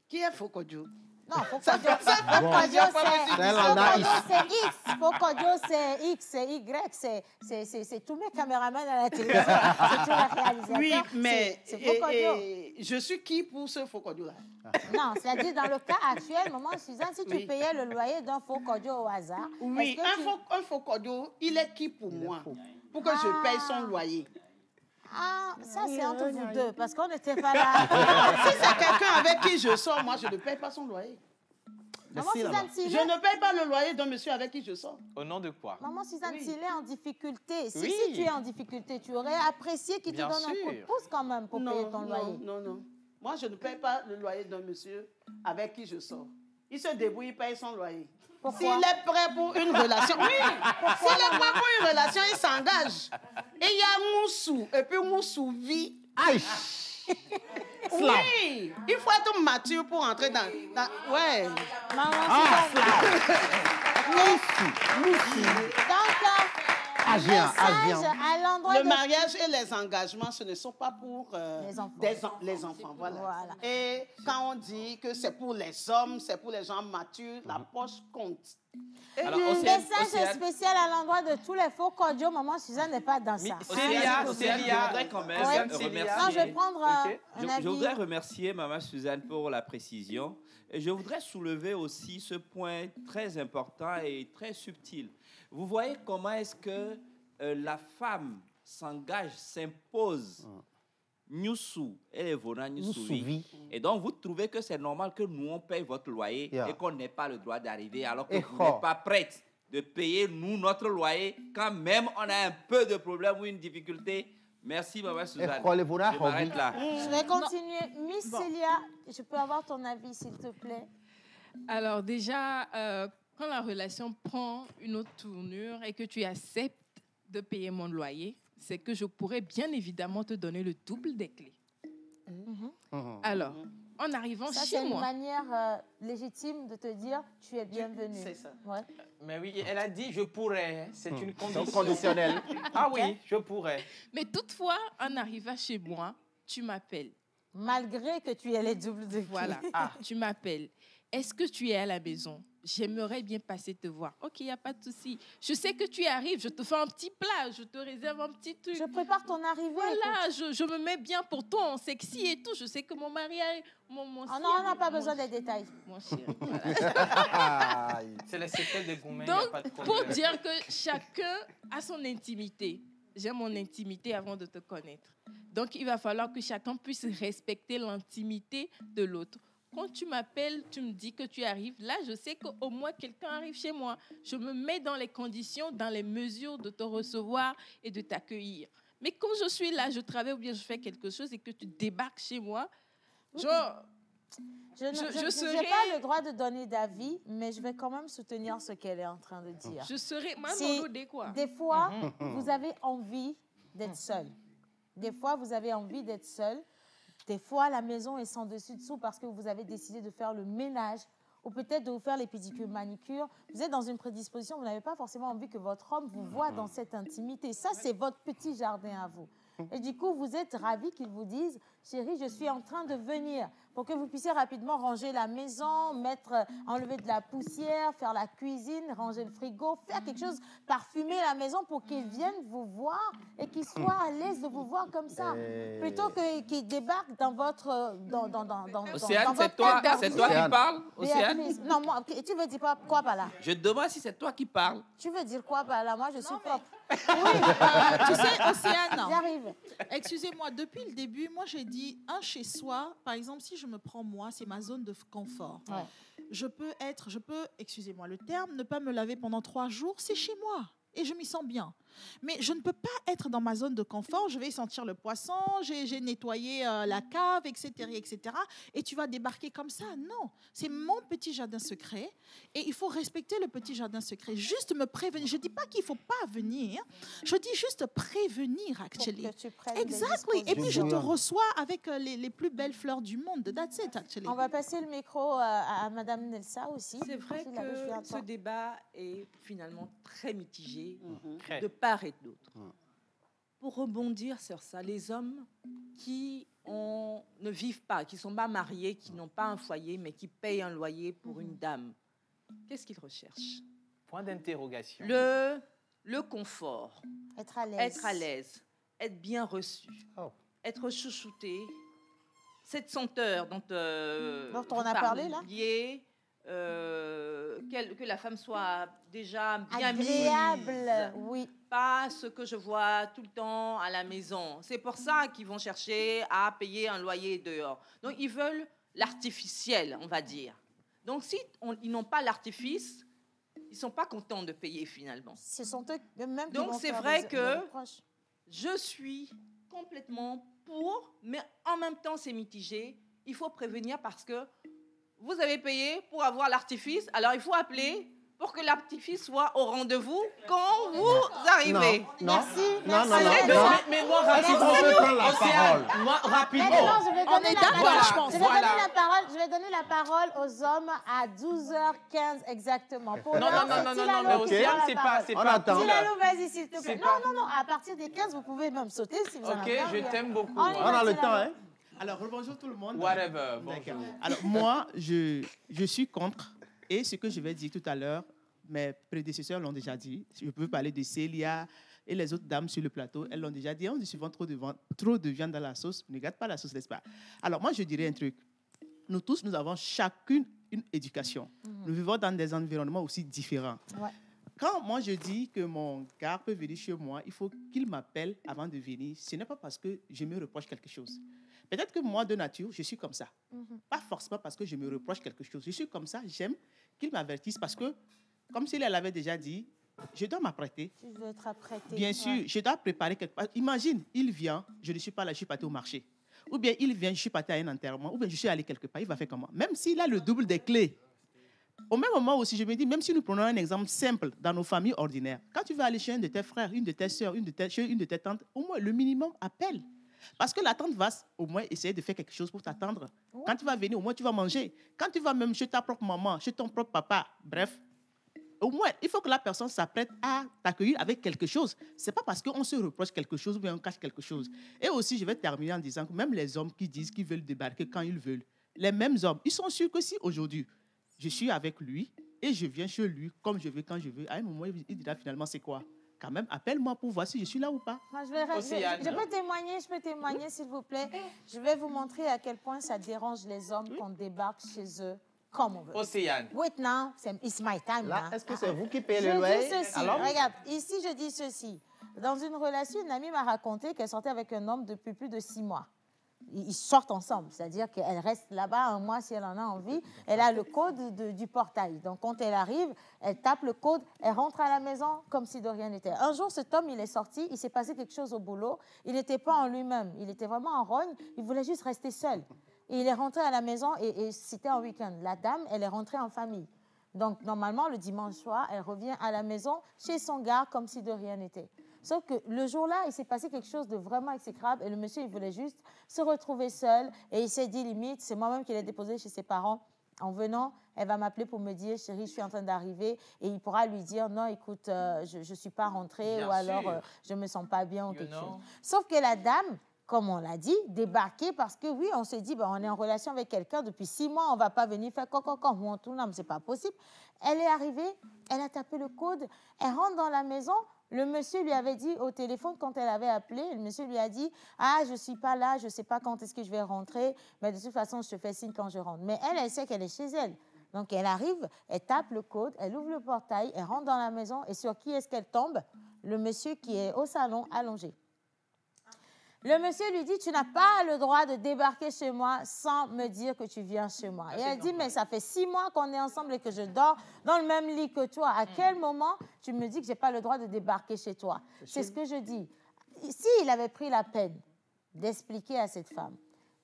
Qui est Fokodjo? Non, Fokodjo, c'est X. Fokodjo, c'est X, c'est Y, c'est tous mes caméramans à la télévision, c'est tous les réalisateurs. Oui, mais c'est Fokodjo. Je suis qui pour ce Fokodjo-là? Non, c'est-à-dire dans le cas actuel, maman Suzanne, si tu payais le loyer d'un Fokodjo au hasard... Oui, un Fokodjo, il est qui pour moi? Pour que je paye son loyer. Ah, ça c'est entre vous deux, parce qu'on n'était pas là. Si c'est quelqu'un avec qui je sors, moi je ne paye pas son loyer. Maman Suzanne, je ne paye pas le loyer d'un monsieur avec qui je sors. Au nom de quoi? Maman Suzanne, s'il est en difficulté, si tu es en difficulté, tu aurais apprécié qu'il te donne un coup de pouce quand même pour payer ton loyer. Non. Moi, je ne paye pas le loyer d'un monsieur avec qui je sors. Il se débrouille, il paye son loyer. S'il est prêt pour une relation, oui. S'il est prêt pour une relation, il s'engage. Et il y a Moussou, et puis Moussou vit. Aïe. Oui, il faut être mature pour entrer dans ouais. Le mariage et les engagements, ce ne sont pas pour les enfants. Voilà. Et quand on dit que c'est pour les hommes, c'est pour les gens matures, la poche compte. Alors, un message spécial à l'endroit de tous les faux cordiaux. Maman Suzanne n'est pas dans ça. Célia, je voudrais quand même remercier. Non, je vais prendre un avis. Je voudrais remercier Maman Suzanne pour la précision. Et je voudrais soulever aussi ce point très important et très subtil. Vous voyez comment est-ce que la femme s'engage, s'impose. Nyusu, elle est vona Nyusu. Et donc, vous trouvez que c'est normal que nous, on paye votre loyer et qu'on n'ait pas le droit d'arriver alors que vous n'êtes pas prête de payer, nous, notre loyer, quand même on a un peu de problème ou une difficulté. Merci, Maman Suzanne. Je m'arrête là. Je vais continuer. Miss Célia, je peux avoir ton avis, s'il te plaît? Alors déjà, quand la relation prend une autre tournure et que tu acceptes de payer mon loyer, c'est que je pourrais bien évidemment te donner le double des clés. Alors, en arrivant ça, chez moi... c'est une manière légitime de te dire tu es bienvenue. C'est ça. Ouais. Mais oui, elle a dit je pourrais. C'est une condition. C'est conditionnel. Ah oui, je pourrais. Mais toutefois, en arrivant chez moi, tu m'appelles. Malgré que tu aies les doubles de clés. Voilà, tu m'appelles. Est-ce que tu es à la maison? J'aimerais bien passer te voir. Ok, il n'y a pas de souci. Je sais que tu arrives, je te fais un petit plat, je te réserve un petit truc. Je prépare ton arrivée. Voilà, je me mets bien pour toi, en sexy et tout. Je sais que mon mari a... non, on n'a pas besoin des détails. Mon chéri, voilà. C'est la séquelle des gourmets. Donc, pour dire que chacun a son intimité. J'ai mon intimité avant de te connaître. Donc, il va falloir que chacun puisse respecter l'intimité de l'autre. Quand tu m'appelles, tu me dis que tu arrives. Là, je sais qu'au moins quelqu'un arrive chez moi. Je me mets dans les conditions, dans les mesures de te recevoir et de t'accueillir. Mais quand je suis là, je travaille ou bien je fais quelque chose et que tu débarques chez moi, Je n'ai pas le droit de donner d'avis, mais je vais quand même soutenir ce qu'elle est en train de dire. Je serais... Moi, des fois, vous avez envie d'être seul. Des fois, vous avez envie d'être seul. Des fois, la maison est sans dessus-dessous parce que vous avez décidé de faire le ménage ou peut-être de vous faire les pédicures, manicures. Vous êtes dans une prédisposition, vous n'avez pas forcément envie que votre homme vous voie dans cette intimité. Ça, c'est votre petit jardin à vous. Et du coup, vous êtes ravis qu'ils vous disent « Chérie, je suis en train de venir » pour que vous puissiez rapidement ranger la maison, enlever de la poussière, faire la cuisine, ranger le frigo, faire quelque chose, parfumer la maison pour qu'ils viennent vous voir et qu'ils soient à l'aise de vous voir comme ça. Plutôt qu'ils débarquent dans votre... Océane, c'est toi qui parles, Océane? Non, moi, tu veux dire quoi par là? Je te demande si c'est toi qui parles. Tu veux dire quoi par là? Moi, je suis propre. Oui, tu sais, Océane, j'arrive. Excusez-moi, depuis le début, moi j'ai dit un chez soi. Par exemple, si je me prends moi, c'est ma zone de confort. Ouais. Je peux, excusez-moi le terme, ne pas me laver pendant 3 jours, c'est chez moi. Et je m'y sens bien. Mais je ne peux pas être dans ma zone de confort. Je vais sentir le poisson, j'ai nettoyé la cave, etc., etc. Et tu vas débarquer comme ça. Non, c'est mon petit jardin secret. Et il faut respecter le petit jardin secret. Juste me prévenir. Je ne dis pas qu'il ne faut pas venir. Je dis juste prévenir, actually. Exactly. Et puis je te reçois avec les plus belles fleurs du monde. That's it, actually. On va passer le micro à Madame Nelsa aussi. C'est vrai que ce débat est finalement très mitigé. De part et d'autre. Pour rebondir sur ça, les hommes qui ne vivent pas, qui ne sont pas mariés, qui n'ont pas un foyer, mais qui payent un loyer pour une dame, qu'est-ce qu'ils recherchent? Point d'interrogation. Le confort. Être à l'aise. Être à l'aise. Être bien reçu. Être chouchouté. Cette senteur dont on a parlé là. Que la femme soit déjà bien agréable, oui. Pas ce que je vois tout le temps à la maison. C'est pour ça qu'ils vont chercher à payer un loyer dehors. Donc, ils veulent l'artificiel, on va dire. Donc, si ils n'ont pas l'artifice, ils ne sont pas contents de payer finalement. Ce sont eux-mêmes qui Donc, vont c'est faire vrai des que reproches. je suis complètement pour, mais en même temps, c'est mitigé. Il faut prévenir parce que vous avez payé pour avoir l'artifice, alors il faut appeler pour que l'artifice soit au rendez-vous quand vous arrivez. Merci. Mais moi, rapidement, je vais prendre la parole. Moi, rapidement. On est d'accord, je pense. Je vais donner la parole aux hommes à 12h15 exactement. Non, Océane, c'est pas... On attend. Silalo, vas-y, s'il te plaît. Non, à partir des 15, vous pouvez même sauter si vous en avez envie. Ok, je t'aime beaucoup. On a le temps, hein. Alors, bonjour tout le monde. Whatever, bonjour. Alors, moi, je suis contre. Et ce que je vais dire tout à l'heure, mes prédécesseurs l'ont déjà dit. Je peux parler de Célia et les autres dames sur le plateau. Elles l'ont déjà dit. On dit souvent trop de viande dans la sauce. Ne gâte pas la sauce, n'est-ce pas? Alors, moi, je dirais un truc. Nous tous, nous avons chacune une éducation. Nous vivons dans des environnements aussi différents. Ouais. Quand moi, je dis que mon gars peut venir chez moi, il faut qu'il m'appelle avant de venir. Ce n'est pas parce que je me reproche quelque chose. Peut-être que moi, de nature, je suis comme ça. Pas forcément parce que je me reproche quelque chose. Je suis comme ça, j'aime qu'il m'avertisse parce que, comme si elle avait déjà dit, je dois m'apprêter. Tu veux être apprêté. Bien sûr, je dois préparer quelque part. Imagine, il vient, je ne suis pas là, je suis parti au marché. Ou bien il vient, je suis parti à un enterrement. Ou bien je suis allé quelque part, il va faire comment? Même s'il a le double des clés. Au même moment aussi, je me dis, même si nous prenons un exemple simple dans nos familles ordinaires, quand tu vas aller chez un de tes frères, une de tes soeurs, une de tes tantes, au moins le minimum, appelle. Parce que la tante va au moins essayer de faire quelque chose pour t'attendre. Ouais. Quand tu vas venir, au moins tu vas manger. Quand tu vas même chez ta propre maman, chez ton propre papa, bref, au moins, il faut que la personne s'apprête à t'accueillir avec quelque chose. Ce n'est pas parce qu'on se reproche quelque chose ou bien on cache quelque chose. Et aussi, je vais terminer en disant que même les hommes qui disent qu'ils veulent débarquer quand ils veulent, les mêmes hommes, ils sont sûrs que si aujourd'hui, je suis avec lui et je viens chez lui comme je veux, quand je veux, à un moment, il dira finalement c'est quoi? Quand même, appelle-moi pour voir si je suis là ou pas. Moi, je peux témoigner, s'il vous plaît. Je vais vous montrer à quel point ça dérange les hommes qu'on débarque chez eux comme on veut. Océane. Wait now, it's my time. Là, est-ce que c'est vous qui payez le loyer? Regarde, ici, je dis ceci. Dans une relation, une amie m'a raconté qu'elle sortait avec un homme depuis plus de 6 mois. Ils sortent ensemble, c'est-à-dire qu'elle reste là-bas 1 mois si elle en a envie. Elle a le code du portail. Donc, quand elle arrive, elle tape le code, elle rentre à la maison comme si de rien n'était. Un jour, cet homme, il est sorti, il s'est passé quelque chose au boulot. Il n'était pas en lui-même, il était vraiment en rogne, il voulait juste rester seul. il est rentré à la maison et c'était un week-end. La dame, elle est rentrée en famille. Donc, normalement, le dimanche soir, elle revient à la maison chez son gars comme si de rien n'était. Sauf que le jour-là, il s'est passé quelque chose de vraiment exécrable et le monsieur, il voulait juste se retrouver seul et il s'est dit limite, c'est moi-même qui l'ai déposé chez ses parents. En venant, elle va m'appeler pour me dire, chérie, je suis en train d'arriver et il pourra lui dire, non, écoute, je ne suis pas rentrée Bien ou alors sûr. je ne me sens pas bien ou quelque know. chose. Sauf que la dame, comme on l'a dit, débarqué parce que oui, on s'est dit, ben, on est en relation avec quelqu'un depuis 6 mois, on ne va pas venir faire coco, on tourne, non, c'est pas possible. Elle est arrivée, elle a tapé le code, elle rentre dans la maison. Le monsieur lui avait dit au téléphone, quand elle avait appelé, le monsieur lui a dit « Ah, je ne suis pas là, je ne sais pas quand est-ce que je vais rentrer, mais de toute façon, je te fais signe quand je rentre. » Mais elle sait qu'elle est chez elle. Donc, elle arrive, elle tape le code, elle ouvre le portail, elle rentre dans la maison. Et sur qui est-ce qu'elle tombe? Le monsieur qui est au salon, allongé. Le monsieur lui dit, tu n'as pas le droit de débarquer chez moi sans me dire que tu viens chez moi. Et elle dit, mais ça fait 6 mois qu'on est ensemble et que je dors dans le même lit que toi. À quel moment tu me dis que je n'ai pas le droit de débarquer chez toi? C'est ce que je dis. S'il avait pris la peine d'expliquer à cette femme,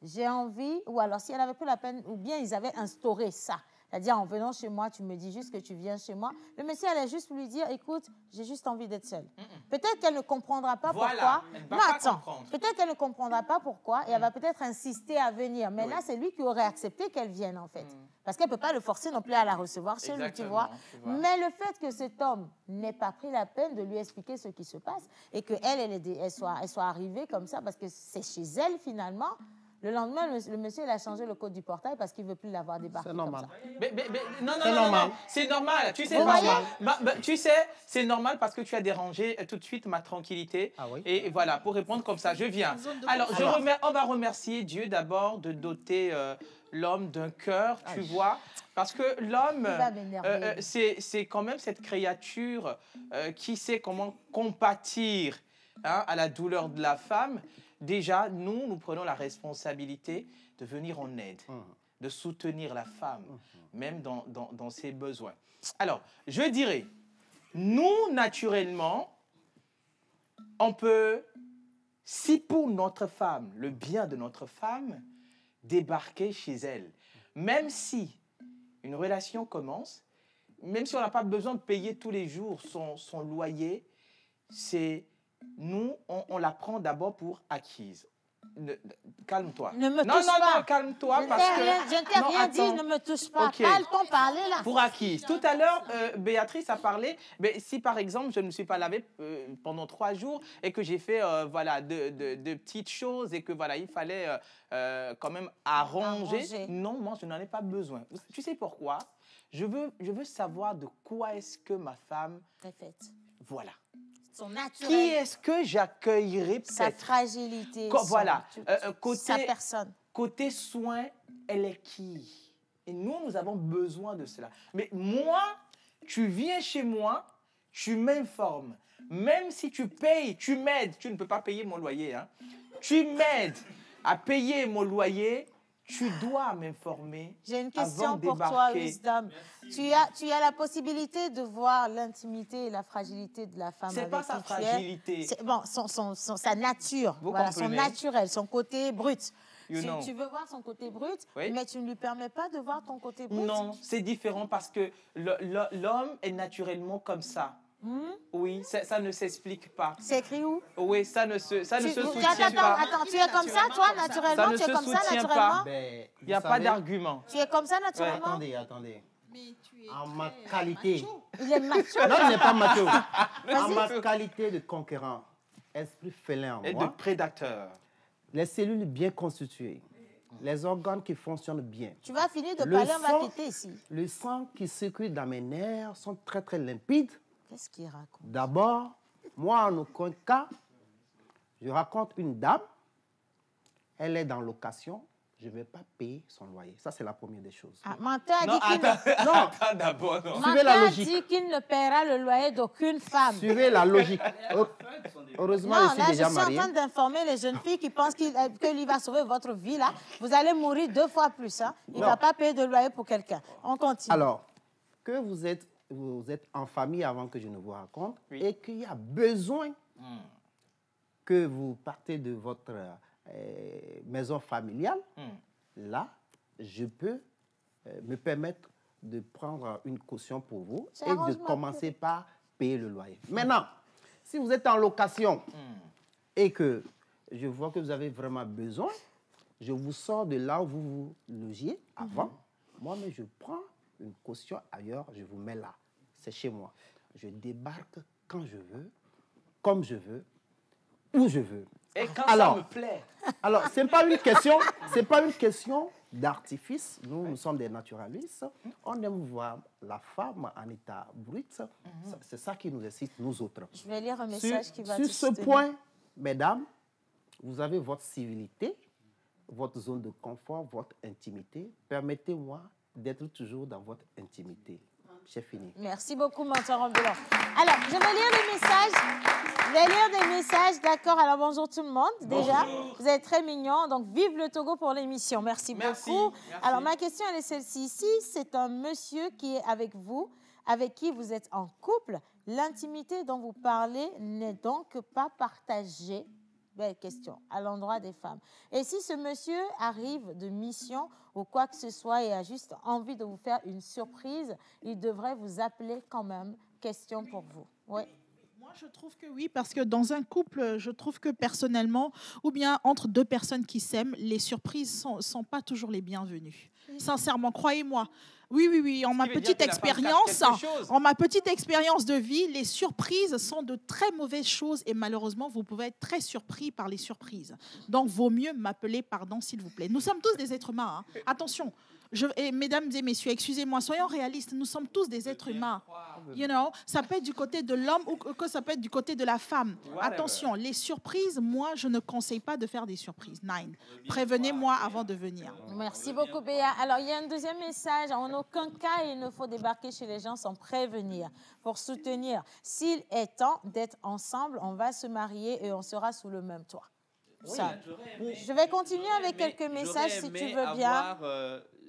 j'ai envie, ou alors si elle avait pris la peine, ou bien ils avaient instauré ça, c'est-à-dire en venant chez moi, tu me dis juste que tu viens chez moi, le monsieur allait juste lui dire, écoute, j'ai juste envie d'être seule. Peut-être qu'elle ne comprendra pas pourquoi. Non, attends, peut-être qu'elle ne comprendra pas pourquoi et elle va peut-être insister à venir. Mais là, c'est lui qui aurait accepté qu'elle vienne, en fait. Parce qu'elle ne peut pas le forcer non plus à la recevoir chez lui, tu vois. Mais le fait que cet homme n'ait pas pris la peine de lui expliquer ce qui se passe et qu'elle soit arrivée comme ça, parce que c'est chez elle, finalement. Le lendemain, le monsieur, il a changé le code du portail parce qu'il ne veut plus l'avoir débarqué. C'est normal. Non, c'est normal. Tu sais, tu sais, c'est normal parce que tu as dérangé tout de suite ma tranquillité. Ah oui? Et voilà, pour répondre comme ça, je viens. Alors, on va remercier Dieu d'abord de doter l'homme d'un cœur, tu vois. Parce que l'homme, c'est quand même cette créature qui sait comment compatir à la douleur de la femme. Déjà, nous prenons la responsabilité de venir en aide, de soutenir la femme, même dans ses besoins. Alors, je dirais, nous, naturellement, on peut, si pour notre femme, le bien de notre femme, débarquer chez elle. Même si une relation commence, même si on n'a pas besoin de payer tous les jours son loyer, c'est... Nous, on la prend d'abord pour acquise. Calme-toi. Ne me touche pas. Non, calme-toi parce que... Je ne t'ai rien dit, ne me touche pas. Okay. Parle ton parler là. Pour acquise. Tout à l'heure, Béatrice a parlé, mais si par exemple, je ne me suis pas lavée pendant 3 jours et que j'ai fait voilà, de petites choses et que voilà, il fallait quand même arranger. Non, moi, je n'en ai pas besoin. Tu sais pourquoi? Je veux savoir de quoi est-ce que ma femme... est faite. Voilà. Son naturel. Qui est-ce que j'accueillerai peut-être? Sa fragilité. Voilà. Sa personne. Côté soin, elle est qui? Et nous avons besoin de cela. Mais moi, tu viens chez moi, tu m'informes. Même si tu payes, tu m'aides. Tu ne peux pas payer mon loyer. Hein. Tu m'aides à payer mon loyer. Tu dois m'informer. J'ai une question pour toi, Wisdom. Tu as la possibilité de voir l'intimité et la fragilité de la femme. C'est pas sa fragilité. Bon, sa nature, voilà, son naturel, son côté brut. Tu veux voir son côté brut, mais tu ne lui permets pas de voir ton côté brut. Non, c'est différent parce que l'homme est naturellement comme ça. Oui, ça ne s'explique pas. C'est écrit où? Oui, ça ne se soutient pas. Attends, tu es comme ça, toi, naturellement? Tu es comme ça, naturellement? Il n'y a pas d'argument. Tu es comme ça, naturellement? Attendez. En ma qualité... Il est macho. Non, il n'est pas macho. En ma qualité de conquérant, esprit félin en moi... Et de prédateur. Les cellules bien constituées, les organes qui fonctionnent bien. Tu vas finir de parler, on va quitter ici. Le sang qui circule dans mes nerfs sont très, très limpides. Qu'est-ce qu'il raconte? D'abord, moi, en aucun cas, je raconte une dame, elle est dans location, je ne vais pas payer son loyer. Ça, c'est la première des choses. Menteur dit qu'il ne paiera le loyer d'aucune femme. Suivez la logique. Heureusement, je suis déjà marié. Je suis en train d'informer les jeunes filles qui pensent qu'il va sauver votre vie. Là. Vous allez mourir 2 fois plus. Hein. Il ne va pas payer de loyer pour quelqu'un. On continue. Alors, que vous êtes en famille avant que je ne vous raconte et qu'il y a besoin que vous partez de votre maison familiale, là, je peux me permettre de prendre une caution pour vous et de commencer par payer le loyer. Maintenant, si vous êtes en location et que je vois que vous avez vraiment besoin, je vous sors de là où vous vous logiez avant. Moi, mais je prends une caution ailleurs, je vous mets là. C'est chez moi. Je débarque quand je veux, comme je veux, où je veux. Et quand alors, ça me plaît. Alors, ce n'est pas une question d'artifice. Nous sommes des naturalistes. On aime voir la femme en état brut. C'est ça qui nous excite, nous autres. Je vais lire un message qui va Sur ce point, mesdames, vous avez votre civilité, votre zone de confort, votre intimité. Permettez-moi d'être toujours dans votre intimité. J'ai fini. Merci beaucoup, mentor ambulant. Alors, je vais lire les messages. Je vais lire des messages, d'accord. Alors, bonjour tout le monde, déjà. Bonjour. Vous êtes très mignons. Donc, vive le Togo pour l'émission. Merci beaucoup. Merci. Alors, ma question, elle est celle-ci. Ici, c'est un monsieur qui est avec vous, avec qui vous êtes en couple. L'intimité dont vous parlez n'est donc pas partagée. Belle question, à l'endroit des femmes. Et si ce monsieur arrive de mission ou quoi que ce soit et a juste envie de vous faire une surprise, il devrait vous appeler quand même. Question pour vous. Oui. Moi, je trouve que oui, parce que dans un couple, je trouve que personnellement, ou bien entre deux personnes qui s'aiment, les surprises sont pas toujours les bienvenues. Sincèrement, croyez-moi. Oui, en ma petite expérience de vie, les surprises sont de très mauvaises choses et malheureusement, vous pouvez être très surpris par les surprises. Donc, vaut mieux m'appeler pardon, s'il vous plaît. Nous sommes tous des êtres humains. Hein. Attention, mesdames et messieurs, excusez-moi, soyons réalistes, nous sommes tous des êtres humains. You know, ça peut être du côté de l'homme ou que ça peut être du côté de la femme. Attention, les surprises, moi, je ne conseille pas de faire des surprises. Prévenez-moi avant de venir. Merci beaucoup, Béa. Alors, il y a un deuxième message. En aucun cas, il ne faut débarquer chez les gens sans prévenir, pour soutenir. S'il est temps d'être ensemble, on va se marier et on sera sous le même toit. Ça. Je vais continuer avec quelques messages, si tu veux bien.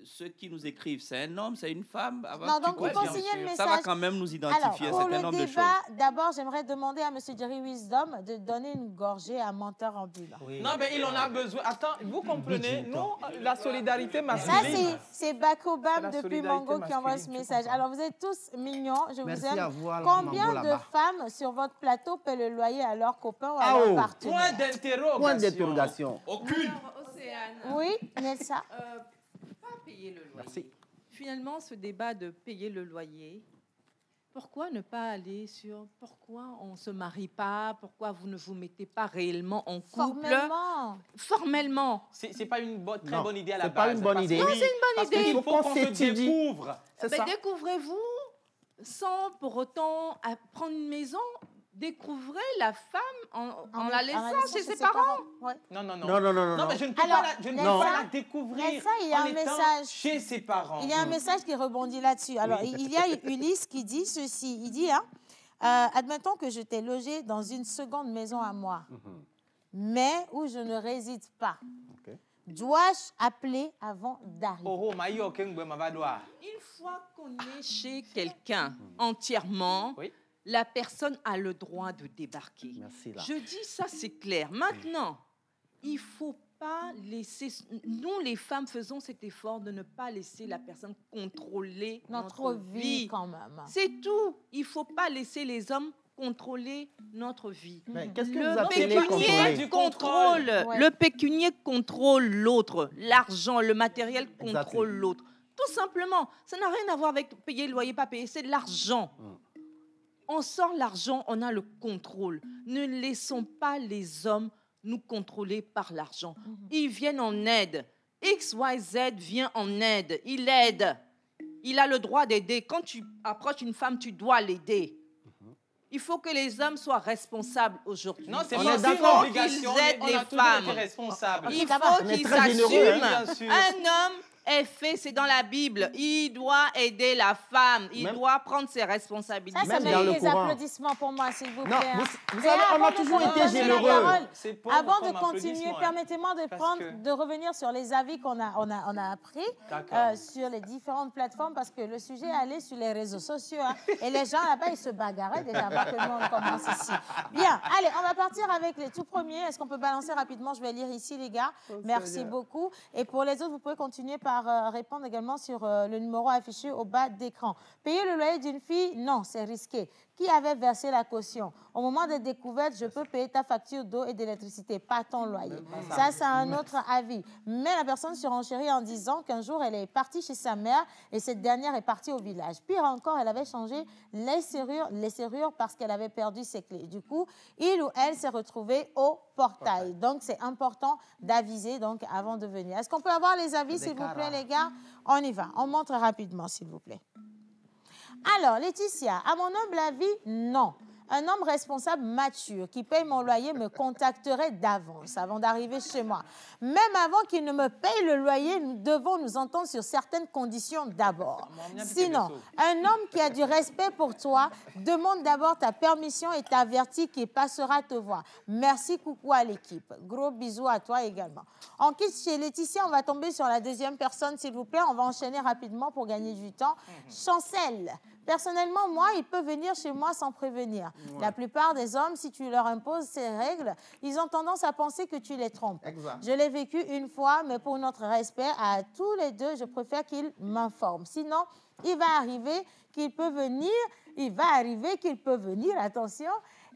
Ceux qui nous écrivent, c'est un homme, c'est une femme. Non, donc vous continuez le message. Ça va quand même nous identifier un certain nombre de choses. D'abord, j'aimerais demander à M. Jerry Wisdom de donner une gorgée à menteur ambulant. Oui. Non, mais il en a besoin. Attends, vous comprenez, nous, la solidarité masculine. Ça, c'est Bakobam depuis Mango qui envoie ce message. Alors, vous êtes tous mignons, je vous aime. Combien de femmes sur votre plateau paient le loyer à leurs copains ou à leurs partenaires? Point d'interrogation. Aucune. Oui, Nelsa. Payer le loyer. Merci. Finalement, ce débat de payer le loyer, pourquoi ne pas aller sur pourquoi on ne se marie pas, pourquoi vous ne vous mettez pas réellement en couple? Formellement. C'est pas une très bonne idée à la base. C'est pas une bonne idée. Non, c'est une bonne idée. Il faut qu'on se découvre. Découvrez-vous sans pour autant prendre une maison. Découvrez la femme en la laissant chez ses parents. Ouais. Non. Non, mais je ne peux pas la découvrir il y a un message chez ses parents. Il y a un message qui rebondit là-dessus. Alors, il y a Ulysse qui dit ceci. Il dit, admettons que je t'ai logé dans une seconde maison à moi, mais où je ne réside pas. Dois-je appeler avant d'arriver? Une fois qu'on est chez quelqu'un entièrement, la personne a le droit de débarquer. Merci, là. Je dis ça, c'est clair. Maintenant, il ne faut pas laisser... Nous, les femmes, faisons cet effort de ne pas laisser la personne contrôler notre vie. Quand même. C'est tout. Il ne faut pas laisser les hommes contrôler notre vie. Mais qu'est-ce que vous appelez contrôle? Le pécunier contrôle l'autre. L'argent, le matériel contrôle l'autre. Tout simplement. Ça n'a rien à voir avec payer le loyer, pas payer. C'est de l'argent. On sort l'argent, on a le contrôle. Ne laissons pas les hommes nous contrôler par l'argent. Ils viennent en aide. XYZ vient en aide. Il aide. Il a le droit d'aider. Quand tu approches une femme, tu dois l'aider. Il faut que les hommes soient responsables aujourd'hui. Non, c'est pas d'accord. Ils aident les femmes. Il faut qu'ils s'assument. Un homme est fait, c'est dans la Bible. Il doit aider la femme. Il doit prendre ses responsabilités. Ça mérite des applaudissements pour moi, s'il vous plaît. Non, vous savez, on a toujours été généreux. Avant de continuer, permettez-moi de revenir sur les avis qu'on a appris sur les différentes plateformes parce que le sujet allait sur les réseaux sociaux. Hein, et les gens là-bas, ils se bagarraient déjà avant que nous on commence ici. Bien, allez, on va partir avec les tout premiers. Est-ce qu'on peut balancer rapidement? Je vais lire ici, les gars. Merci beaucoup. Et pour les autres, vous pouvez continuer par répondre également sur le numéro affiché au bas d'écran. Payer le loyer d'une fille? Non, c'est risqué. Qui avait versé la caution? Au moment de découverte, je peux payer ta facture d'eau et d'électricité, pas ton loyer. Ça, c'est un autre avis. Mais la personne surenchérit en disant qu'un jour, elle est partie chez sa mère et cette dernière est partie au village. Pire encore, elle avait changé les serrures parce qu'elle avait perdu ses clés. Du coup, il ou elle s'est retrouvé au portail. Donc, c'est important d'aviser donc avant de venir. Est-ce qu'on peut avoir les avis, s'il vous plaît, les gars? On y va. On montre rapidement, s'il vous plaît. Alors, Laetitia, à mon humble avis, non. Un homme responsable, mature, qui paye mon loyer me contacterait d'avance, avant d'arriver chez moi. Même avant qu'il ne me paye le loyer, nous devons nous entendre sur certaines conditions d'abord. Sinon, un homme qui a du respect pour toi demande d'abord ta permission et t'avertit qu'il passera te voir. Merci, coucou à l'équipe. Gros bisous à toi également. On quitte chez Laetitia, on va tomber sur la deuxième personne, s'il vous plaît. On va enchaîner rapidement pour gagner du temps. Chancel. Personnellement, moi, il peut venir chez moi sans prévenir. Ouais. La plupart des hommes, si tu leur imposes ces règles, ils ont tendance à penser que tu les trompes. Exact. Je l'ai vécu une fois, mais pour notre respect à tous les deux, je préfère qu'ils m'informent. Sinon, il va arriver qu'il peut venir, attention,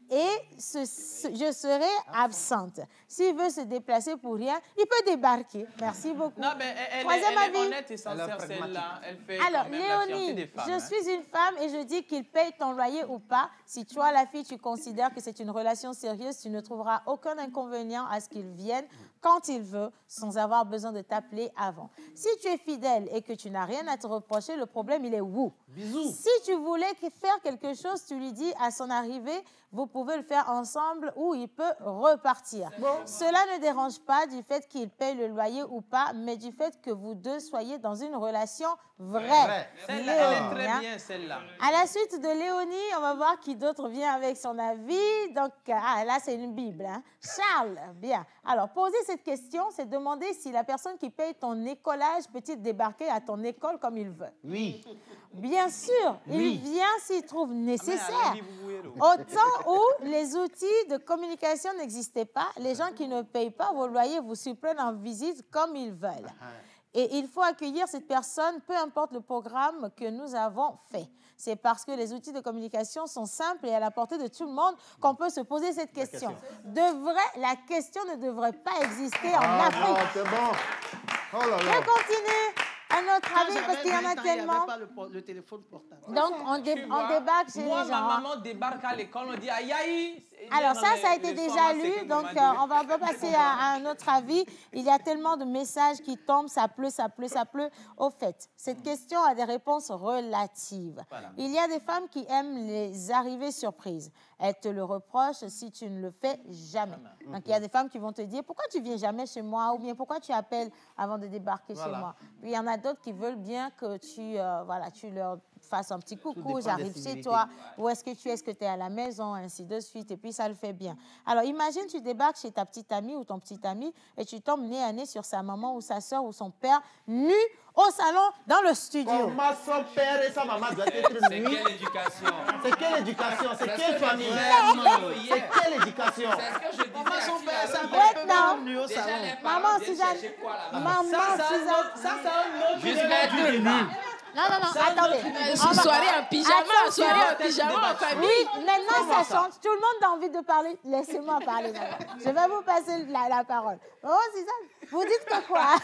et je serai absente. S'il veut se déplacer pour rien, il peut débarquer. Merci beaucoup. Non, mais elle est honnête et sincère, celle-là. Elle fait alors, quand même la fierté des femmes. Je suis une femme et je dis qu'il paye ton loyer ou pas. Si toi, la fille, tu considères que c'est une relation sérieuse, tu ne trouveras aucun inconvénient à ce qu'il vienne quand il veut, sans avoir besoin de t'appeler avant. Si tu es fidèle et que tu n'as rien à te reprocher, le problème, il est où? Bisous. Si tu voulais faire quelque chose, tu lui dis à son arrivée, vous pouvez le faire ensemble ou il peut repartir. Bon. Cela ne dérange pas du fait qu'il paye le loyer ou pas, mais du fait que vous deux soyez dans une relation vraie. Celle-là, elle est très bien, celle-là. À la suite de Léonie, on va voir qui d'autre vient avec son avis. Donc, là, c'est une Bible. Hein. Charles, bien. Alors, poser cette question, c'est demander si la personne qui paye ton écolage peut-il débarquer à ton école comme il veut. Oui. Bien sûr, il vient s'il trouve nécessaire. Au temps où les outils de communication n'existaient pas, les gens qui ne payent pas vos loyers vous surprennent en visite comme ils veulent. Et il faut accueillir cette personne, peu importe le programme que nous avons fait. C'est parce que les outils de communication sont simples et à la portée de tout le monde qu'on peut se poser cette question. La question ne devrait pas exister en Afrique. Non, c'est bon. Oh là là. Je continue. Un autre avis, parce qu'il y en a tellement. Il n'y avait pas le téléphone portable. Donc, on débarque chez les gens. Moi, ma maman débarque à l'école, on dit aïe aïe. Alors ça a été déjà lu, donc on va passer à un autre avis. Il y a tellement de messages qui tombent, ça pleut, ça pleut, ça pleut. Au fait, cette question a des réponses relatives. Voilà. Il y a des femmes qui aiment les arrivées surprises. Elles te le reprochent si tu ne le fais jamais. Donc il y a des femmes qui vont te dire, pourquoi tu viens jamais chez moi? Ou bien pourquoi tu appelles avant de débarquer chez moi? Puis il y en a d'autres qui veulent bien que tu leur fasses un petit coucou, j'arrive chez toi, où est-ce que tu es à la maison, ainsi de suite, et puis ça le fait bien. Alors imagine, tu débarques chez ta petite amie ou ton petit ami et tu tombes nez à nez sur sa maman ou sa soeur ou son père, nu au salon, dans le studio. Comment son père et sa maman doivent être nus? C'est quelle éducation? C'est quelle éducation? C'est quelle famille? C'est quelle éducation? C'est ce que je disais. Comment son père et sa Ouais, mère nu au salon? Maman, Suzanne. Ça, c'est un autre débat. Non, attendez. Soirée en pyjama, en famille. Oui, maintenant ça change. Tout le monde a envie de parler. Laissez-moi parler d'abord. Je vais vous passer la parole. Oh, Suzanne, vous dites que quoi?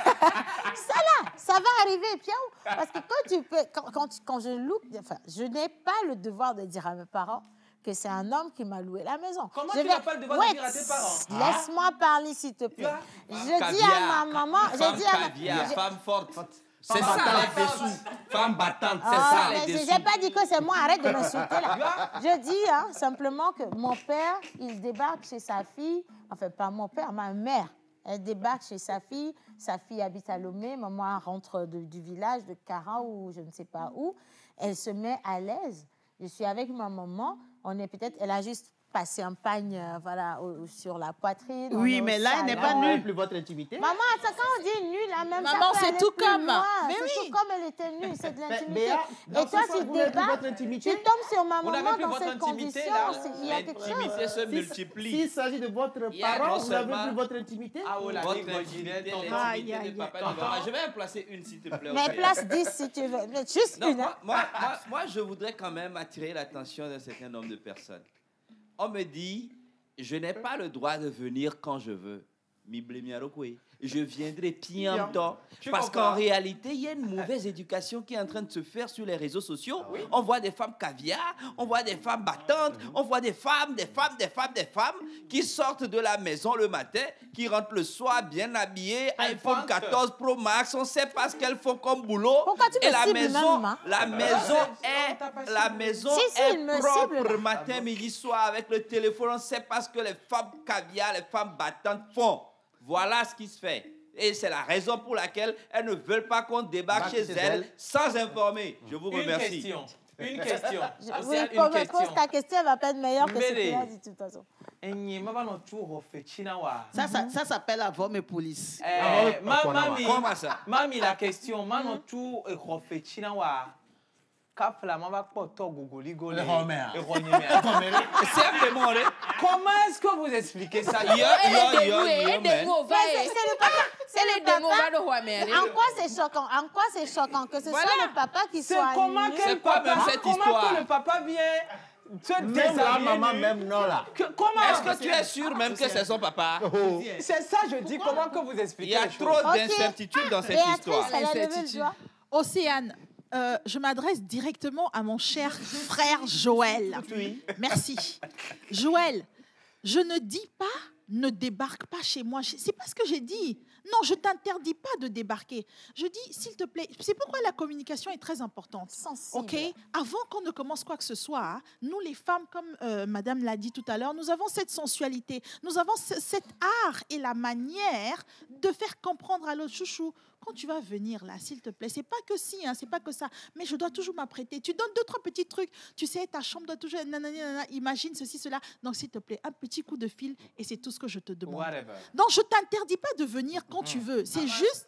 Ça va arriver, Pierre. Parce que quand je loue, je n'ai pas le devoir de dire à mes parents que c'est un homme qui m'a loué la maison. Comment tu n'as pas le devoir de dire à tes parents? Laisse-moi parler, s'il te plaît. Je dis à ma maman... Femme forte. C'est ça les dessous. Femme battante, c'est ça les dessous. Je n'ai pas dit que c'est moi, arrête de m'insulter là. Je dis simplement que mon père, il débarque chez sa fille, enfin pas mon père, ma mère. Elle débarque chez sa fille habite à Lomé, maman rentre du village de Cara ou je ne sais pas où. Elle se met à l'aise. Je suis avec ma maman, elle a juste passé un pagne sur la poitrine. Oui, mais là, elle n'est pas nue. Plus votre intimité. Maman, quand on dit nue, là même, Maman, c'est tout comme. Mais c'est tout comme elle était nue, c'est de l'intimité. Et toi, tu débarques, tu tombes sur ma maman dans cette condition. Il y a quelque chose. L'intimité se multiplie. S'il s'agit de votre parent, vous n'avez plus votre intimité. Votre intimité, l'intimité de papa et de maman. Je vais en placer une, s'il te plaît. Mais place 10 si tu veux. Mais juste une. Moi, je voudrais quand même attirer l'attention d'un certain nombre de personnes. On me dit, je n'ai pas le droit de venir quand je veux. Je viendrai pianto. Parce qu'en réalité, il y a une mauvaise éducation qui est en train de se faire sur les réseaux sociaux. On voit des femmes caviar, on voit des femmes battantes, on voit des femmes qui sortent de la maison le matin, qui rentrent le soir bien habillées, iPhone 14 Pro Max, on ne sait pas ce qu'elles font comme boulot. Et la maison est propre matin, midi, soir avec le téléphone. On ne sait pas ce que les femmes caviar, les femmes battantes font. Voilà ce qui se fait. Et c'est la raison pour laquelle elles ne veulent pas qu'on débarque chez elles sans informer. Je vous remercie. Une question. Oui, pose ta question, elle va pas être meilleure que ce qu'il a dit de toute façon. Ça s'appelle avoir mes polices. Mami, la question. Comment est-ce que vous expliquez ça? C'est le papa. En quoi c'est choquant? Que ce soit le papa qui soit comment que le papa vient même la maman, même non là. Est-ce que tu es sûr même que c'est son papa? C'est ça, je dis. Comment que vous expliquez? Il y a trop d'incertitudes dans cette histoire. Océane. Je m'adresse directement à mon cher frère Joël. Oui. Merci. Joël, je ne dis pas ne débarque pas chez moi. C'est pas ce que j'ai dit. Non, je t'interdis pas de débarquer. Je dis, s'il te plaît, c'est pourquoi la communication est très importante. Sensible. Ok. Avant qu'on ne commence quoi que ce soit, hein, nous les femmes, comme Madame l'a dit tout à l'heure, nous avons cette sensualité, nous avons cet art et la manière de faire comprendre à l'autre chouchou. Quand tu vas venir là, s'il te plaît, c'est pas que si, hein, c'est pas que ça, mais je dois toujours m'apprêter. Tu donnes 2-3 petits trucs. Tu sais, ta chambre doit toujours, imagine ceci, cela. Donc, s'il te plaît, un petit coup de fil et c'est tout ce que je te demande. Whatever. Donc, je t'interdis pas de venir quand tu veux. C'est juste.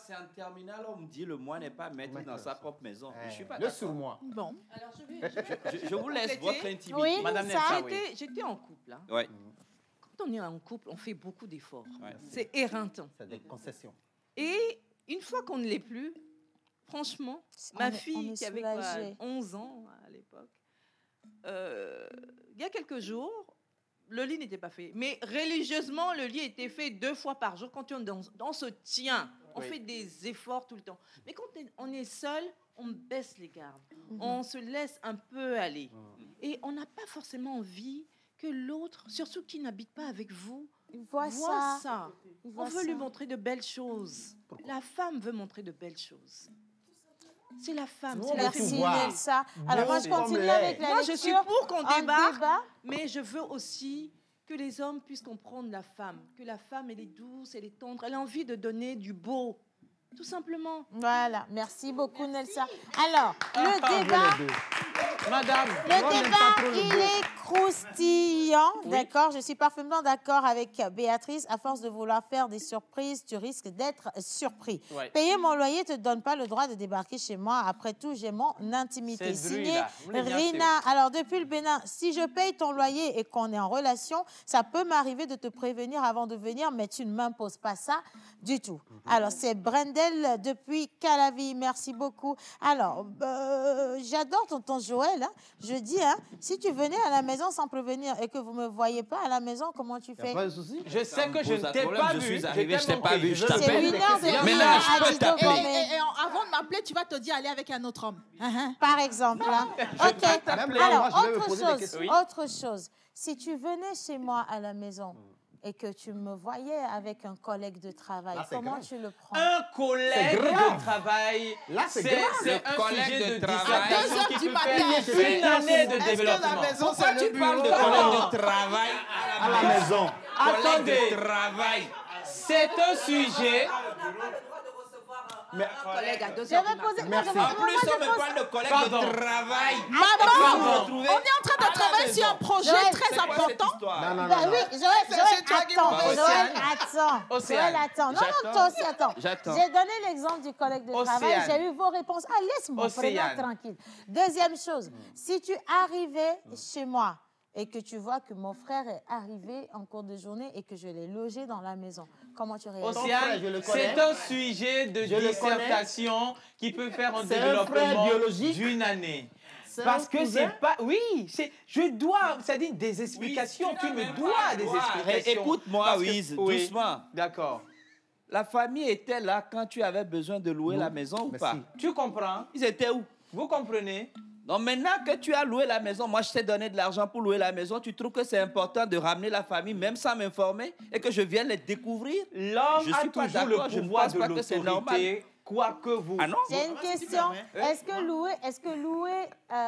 C'est en terminale, on me dit le moi n'est pas maître dans sa propre maison. Je suis pas le sur moi. Bon. Alors, je vous laisse votre intimité. Oui, Madame J'étais en couple. Hein. Ouais. Quand on est en couple, on fait beaucoup d'efforts. Ouais. C'est éreintant. C'est des concessions. Et une fois qu'on ne l'est plus, franchement, ma fille qui avait 11 ans à l'époque, il y a quelques jours, le lit n'était pas fait. Mais religieusement, le lit était fait 2 fois par jour. Quand on se tient, on fait des efforts tout le temps. Mais quand on est seul, on baisse les gardes. On se laisse un peu aller. Et on n'a pas forcément envie que l'autre, surtout qui n'habite pas avec vous, voit ça. On veut lui montrer de belles choses. La femme veut montrer de belles choses. C'est la femme. Merci, Nelsa. Alors, moi, je continue avec la lecture. Moi, je suis pour qu'on débarque, mais je veux aussi que les hommes puissent comprendre la femme. Que la femme, elle est douce, elle est tendre, elle a envie de donner du beau. Tout simplement. Voilà. Merci beaucoup, Nelsa. Alors, le débat... Madame. Le débat, il est croustillant. Oui. D'accord, je suis parfaitement d'accord avec Béatrice. À force de vouloir faire des surprises, tu risques d'être surpris. Ouais. Payer mon loyer ne te donne pas le droit de débarquer chez moi. Après tout, j'ai mon intimité. Signé Rina. Alors, depuis le Bénin, si je paye ton loyer et qu'on est en relation, ça peut m'arriver de te prévenir avant de venir, mais tu ne m'imposes pas ça du tout. Alors, c'est Brendel depuis Calavi. Merci beaucoup. Alors, j'adore tonton Joël. Hein. Je dis, hein, si tu venais à la maison sans prévenir et que vous ne me voyez pas à la maison, comment tu fais? Pas de souci. Je sais que je ne t'ai pas vu. Je suis arrivé, je t'ai pas vu. Je t'appelle. Mais là, je peux t'appeler. Et avant de m'appeler, tu vas te dire aller avec un autre homme. Par exemple. Hein. OK. Alors, autre chose. Si tu venais chez moi à la maison et que tu me voyais avec un collègue de travail, comment tu le prends? Un collègue de travail, c'est un sujet de travail. À 2 heures du matin, une année de développement. Pourquoi tu parles de collègue de travail à la maison? Attendez. Collègue de travail. c'est un sujet... Mais collègue à 2 Je vais poser. Merci. En plus, on me parle de collègues de travail. Maman, on est en train de travailler sur un projet très important. Non. Oui, Joël, attends. Non, toi aussi, attends. J'ai donné l'exemple du collègue de travail. J'ai eu vos réponses. Ah, laisse-moi vraiment tranquille. Deuxième chose, si tu arrivais chez moi et que tu vois que mon frère est arrivé en cours de journée et que je l'ai logé dans la maison, comment tu réagis? Océane, c'est un sujet de dissertation qui peut faire un développement d'une année. Parce que c'est pas... Oui, je dois... C'est-à-dire des explications. Tu me dois des explications. Écoute-moi, Wiz, doucement. D'accord. La famille était là quand tu avais besoin de louer la maison ou pas? Tu comprends? Ils étaient où? Vous comprenez? Donc maintenant que tu as loué la maison, moi je t'ai donné de l'argent pour louer la maison, tu trouves que c'est important de ramener la famille même sans m'informer et que je vienne les découvrir? L'homme a toujours le pouvoir de l'autorité, quoi que vous... Ah non? J'ai une question. Est-ce que louer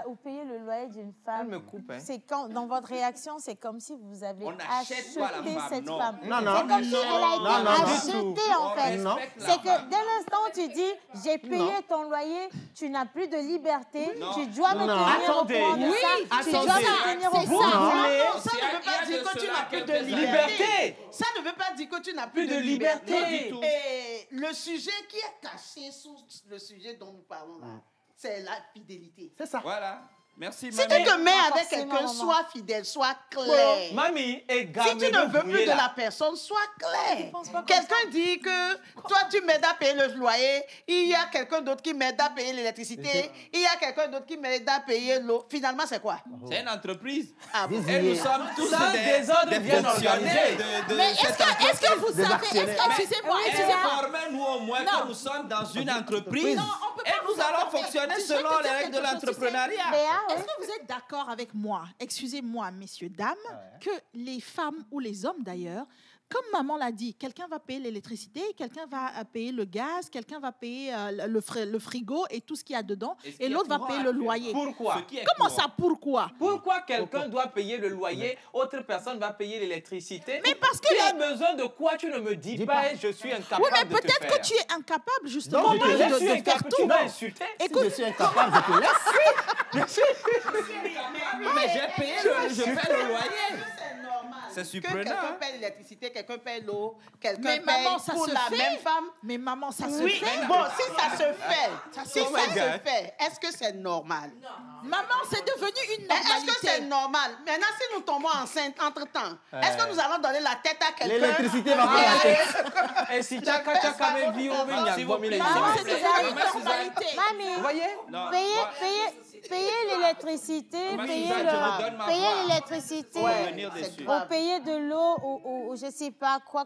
ou payer le loyer d'une femme, c'est quand, dans votre réaction, c'est comme si vous avez acheté cette femme? Non. C'est comme si elle a été achetée, en fait. C'est que dès l'instant où tu dis, j'ai payé ton loyer, tu n'as plus de liberté, tu dois me tenir au courant de ça. Tu dois me tenir au courant. Ça ne veut pas dire que tu n'as plus de liberté. Ça ne veut pas dire que tu n'as plus de liberté. Et le sujet qui est caché sous le sujet dont nous parlons là, c'est la fidélité. C'est ça. Voilà. Merci, Si mamie. tu te mets avec quelqu'un, sois fidèle, sois clair. Mamie est Si tu ne veux plus de la personne, sois clair. Quelqu'un dit que toi, tu m'aides à payer le loyer, il y a quelqu'un d'autre qui m'aide à payer l'électricité, il y a quelqu'un d'autre qui m'aide à payer l'eau. Finalement, c'est quoi? C'est une entreprise. Et nous sommes tous des fonctionnaires Mais est-ce que vous savez, excusez-moi, informez-nous au moins que nous sommes dans une entreprise et nous allons fonctionner selon les règles de l'entrepreneuriat. Est-ce que vous êtes d'accord avec moi, excusez-moi, messieurs, dames, que les femmes ou les hommes d'ailleurs, comme maman l'a dit, quelqu'un va payer l'électricité, quelqu'un va payer le gaz, quelqu'un va payer le frigo et tout ce qu'il y a dedans, et l'autre va payer le loyer. Pourquoi? Comment ça, pourquoi? Pourquoi quelqu'un doit payer le loyer, autre personne va payer l'électricité? Mais parce que... Tu as besoin de quoi, tu ne me dis pas, et je suis incapable oui, mais de te peut-être faire. que tu es incapable, justement, Non, je suis de faire incapable, tout. tu m'as insulté. Écoute, si je suis incapable, je te laisse. Mais j'ai payé je paie le loyer. C'est surprenant. Que quelqu'un paye l'électricité, quelqu'un paye l'eau, quelqu'un mais paye maman, ça pour se la fait. même femme. Mais maman, ça se Oui, fait. bon, si ça se fait, si Oh ça my se God. fait, est-ce que c'est normal? Maman, c'est devenu une normalité. Est-ce que c'est normal? Maintenant, si nous tombons enceintes entre-temps, est-ce que nous allons donner la tête à quelqu'un? L'électricité va prendre la tête. Et si tu as quand vie, on vient S'il vous plaît. Mamie, vous voyez? Payer l'électricité, payer l'électricité, ou payer de l'eau, ou je ne sais pas quoi,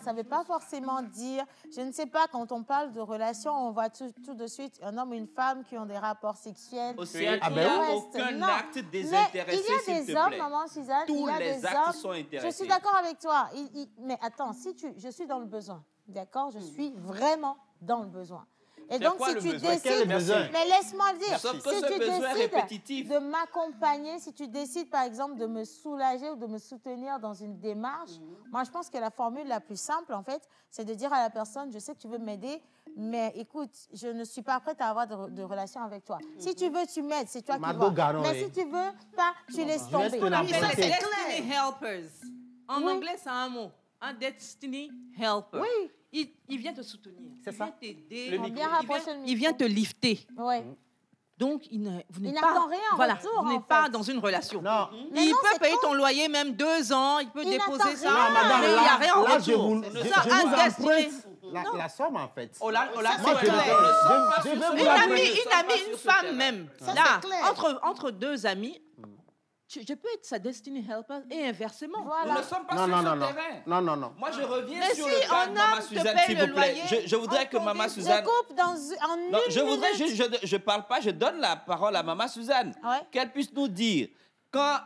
ça ne veut pas forcément dire, je ne sais pas, quand on parle de relations, on voit tout de suite un homme et une femme qui ont des rapports sexuels. Océane, il n'y a aucun acte désintéressé, il y a s'il te des hommes, plaît. maman Suzanne, Tous il y a les des actes hommes, sont intéressés. je suis d'accord avec toi, mais attends, je suis dans le besoin, d'accord? Je suis vraiment dans le besoin. Et donc, si tu décides, mais laisse-moi dire, si tu décides de m'accompagner, si tu décides, par exemple, de me soulager ou de me soutenir dans une démarche, moi, je pense que la formule la plus simple, en fait, c'est de dire à la personne, je sais que tu veux m'aider, mais écoute, je ne suis pas prête à avoir de relation avec toi. Si tu veux, tu m'aides, c'est toi qui vois. Mais si tu veux pas, tu laisses tomber. C'est Destiny Helpers. En anglais, c'est un mot. Un Destiny Helper. Oui. Il vient te soutenir. C'est ça. Il vient t'aider. Il vient te lifter. Ouais. Donc, vous n'êtes n'attend rien en voilà, retour, vous n'êtes pas dans une relation. Non. Il peut payer ton loyer même 2 ans, il peut déposer ça, rien. Madame, mais il n'y a rien en là, retour. je vous emprunte la somme, en fait. Moi, je vais vous la une femme même. Là, entre 2 amis, je peux être sa destiny helper et inversement. Nous ne sommes pas sur ce terrain. Non. Moi, je reviens Mais sur si le cas de un Maman homme te Suzanne, paye s'il le vous plaît. loyer, Je voudrais que Maman Suzanne... Je coupe en une Non, je voudrais minute. juste... Je parle pas, je donne la parole à Maman Suzanne. Qu'elle puisse nous dire, quand,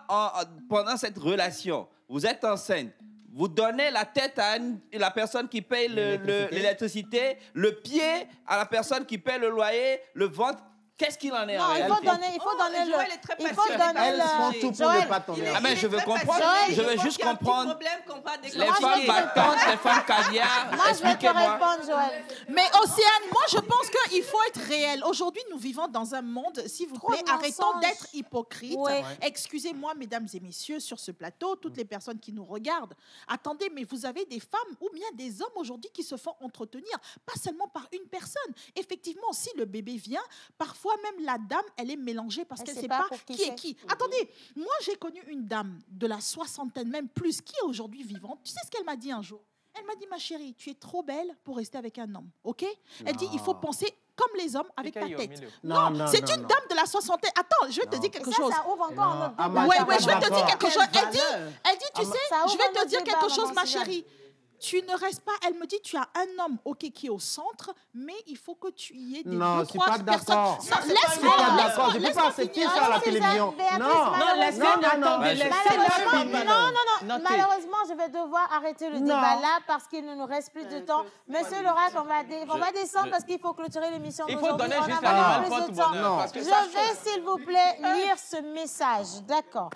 pendant cette relation, vous êtes enceinte, vous donnez la tête à la personne qui paye l'électricité, le pied à la personne qui paye le loyer, le ventre Qu'est-ce qu'il en est Non, en il réalité? faut donner le... Joël est très Il faut passionné. donner Elles font tout pour ne pas tomber. Ah, mais je veux comprendre. Je veux juste comprendre. Les femmes femmes battantes, les femmes caviar. Moi, je vais te Expliquez-moi. répondre, Joël. Mais Océane, moi je pense qu'il faut être réel. Aujourd'hui, nous vivons dans un monde, s'il vous plaît, de arrêtons mensonges. d'être hypocrites. Ouais. Excusez-moi, mesdames et messieurs, sur ce plateau, toutes les personnes qui nous regardent. Attendez, mais vous avez des femmes ou bien des hommes aujourd'hui qui se font entretenir, pas seulement par une personne. Effectivement, si le bébé vient, parfois même la dame, elle est mélangée parce qu'elle ne sait pas pour qui qui est c'est. qui. Attendez, moi j'ai connu une dame de la soixantaine, même plus, qui est aujourd'hui vivante. Tu sais ce qu'elle m'a dit un jour? Elle m'a dit, ma chérie, tu es trop belle pour rester avec un homme, ok? Elle dit, il faut penser comme les hommes avec ta tête. Non, non, c'est non, une non. dame de la soixantaine. Attends, je vais te dire quelque chose. Ça ouvre encore un autre débat. Ama, Ouais, je suis ouais, je vais te dire d'accord. quelque chose. Elle dit, tu Ama- sais, Ça je ouvre vais un te autre dire débat, quelque chose, maman ma Suzanne. chérie. Tu ne restes pas, elle me dit, tu as un homme, ok, qui est au centre, mais il faut que tu y aies des Non, deux, je suis trois pas personnes. d'accord. Non, Je suis laisse-moi, pas laisse-moi, d'accord. Je ne peux laisse-moi pas accepter finir. ça à la Suzanne, télévision. Béatrice, Non, malheureusement, malheureusement, je vais devoir arrêter le Non. débat là parce qu'il ne nous reste plus de temps. Monsieur Laurent, on va descendre parce qu'il faut clôturer l'émission Il faut d'aujourd'hui. donner On juste n'a pas l'animal plus de porte-bonheur, temps. parce que Je ça vais, s'il vous plaît, lire ce message. D'accord.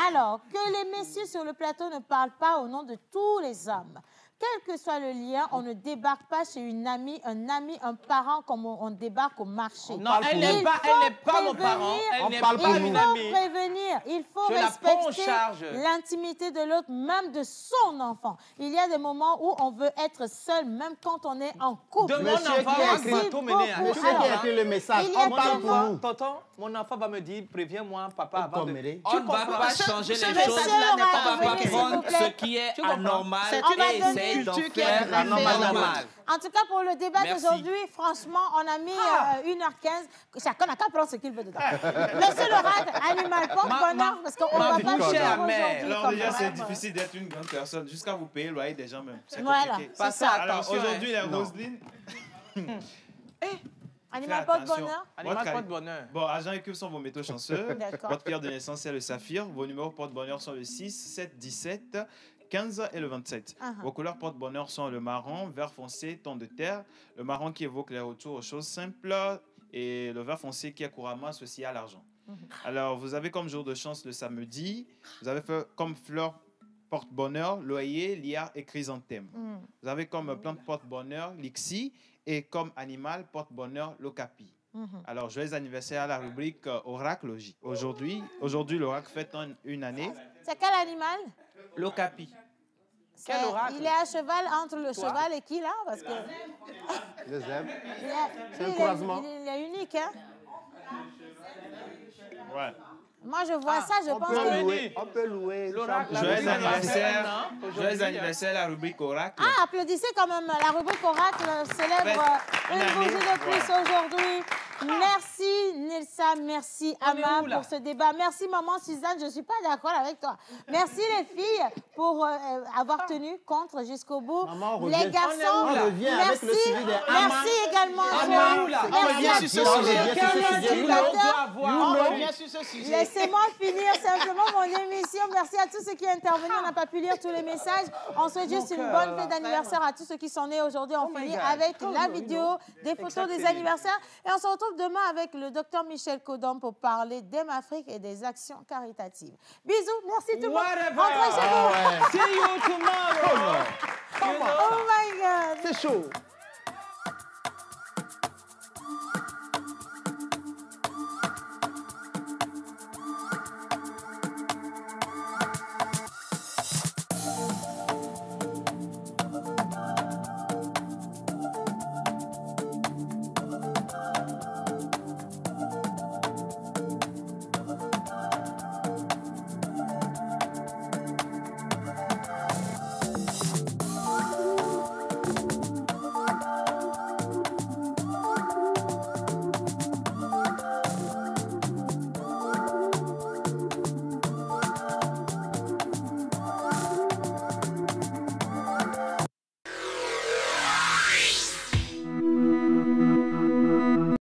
Alors, que les messieurs sur le plateau ne parlent pas au nom de tous les hommes. Quel que soit le lien, on ne débarque pas chez une amie, un parent comme on débarque au marché. Non, elle n'est pas mon parent. Elle n'est pas une amie. Il faut prévenir, il faut Je la prends en respecter charge. l'intimité de l'autre, même de son enfant. Il y a des moments où on veut être seul, même quand on est en couple. De mon enfant, Merci bateau mené. beaucoup. Monsieur qui a écrit le message, il y a on des parle pour moments- nous. Tonton, mon enfant va me dire, préviens-moi, papa, avant de... On ne va pas changer les choses. message-là On n'est pas ne va revenu, pas prendre s'il vous plaît. ce qui est Tu comprends? anormal On va et donner- essayer d'en Culture qui est faire normal. En tout cas, pour le débat Merci. d'aujourd'hui, franchement, on a mis 1h15. Chacun n'a qu'à prendre ce qu'il veut dedans. Monsieur Laurent, animal porte-bonheur, parce qu'on ne va pas bouche est finir amère. aujourd'hui. Alors comme déjà, ça. c'est difficile d'être une grande personne jusqu'à vous payer le loyer des gens même. C'est Voilà, compliqué. c'est ça. Alors Attention, aujourd'hui, hein. la Roselyne... Animal Fais attention. porte-bonheur. Animal Votre- porte-bonheur. Bon, agent et que sont vos métaux chanceux. D'accord. Votre pierre de naissance, c'est le saphir. Vos numéros porte-bonheur sont le 6, 7, 17, 15 et le 27. Vos couleurs porte-bonheur sont le marron, vert foncé, ton de terre. Le marron qui évoque les retours aux choses simples et le vert foncé qui est couramment associé à l'argent. Alors, vous avez comme jour de chance le samedi. Vous avez fait comme fleur porte-bonheur, loyer, liard et chrysanthème. Vous avez comme plante porte-bonheur, lixi, et comme animal porte-bonheur, l'ocapi. Alors, joyeux anniversaire à la rubrique oracologie. Aujourd'hui, l'oracle fête une année. C'est quel animal? L'ocapi. Quel oracle? Il est à cheval entre le cheval et qui là? Parce que Je les aime. il C'est un est- croisement. il est unique, hein? Ouais. Moi, je vois ça, je pense que... On peut louer. Joyeux anniversaire. Joyeux anniversaire à la rubrique oracle. Ah, applaudissez quand même. La rubrique Oracle célèbre une bougie de plus aujourd'hui. Merci Nilsa, merci Ama pour ce débat. Merci maman Suzanne, je ne suis pas d'accord avec toi. Merci les filles pour avoir tenu contre jusqu'au bout. Maman, on les revient. garçons, On revient avec le suivi des Ama. merci également. On revient sur ce sujet. On revient sur ce sujet. Laissez-moi finir simplement mon émission. Merci à tous ceux qui sont intervenus. On n'a pas pu lire tous les messages. On souhaite juste une bonne fête d'anniversaire à tous ceux qui sont nés aujourd'hui. On finit avec la vidéo, des photos des anniversaires. Et on se retrouve demain avec le docteur Michel Kodom pour parler d'Aime Afrique et des actions caritatives. Bisous. Merci tout le monde. Rentrez chez vous. See you tomorrow. Oh my God. C'est chaud.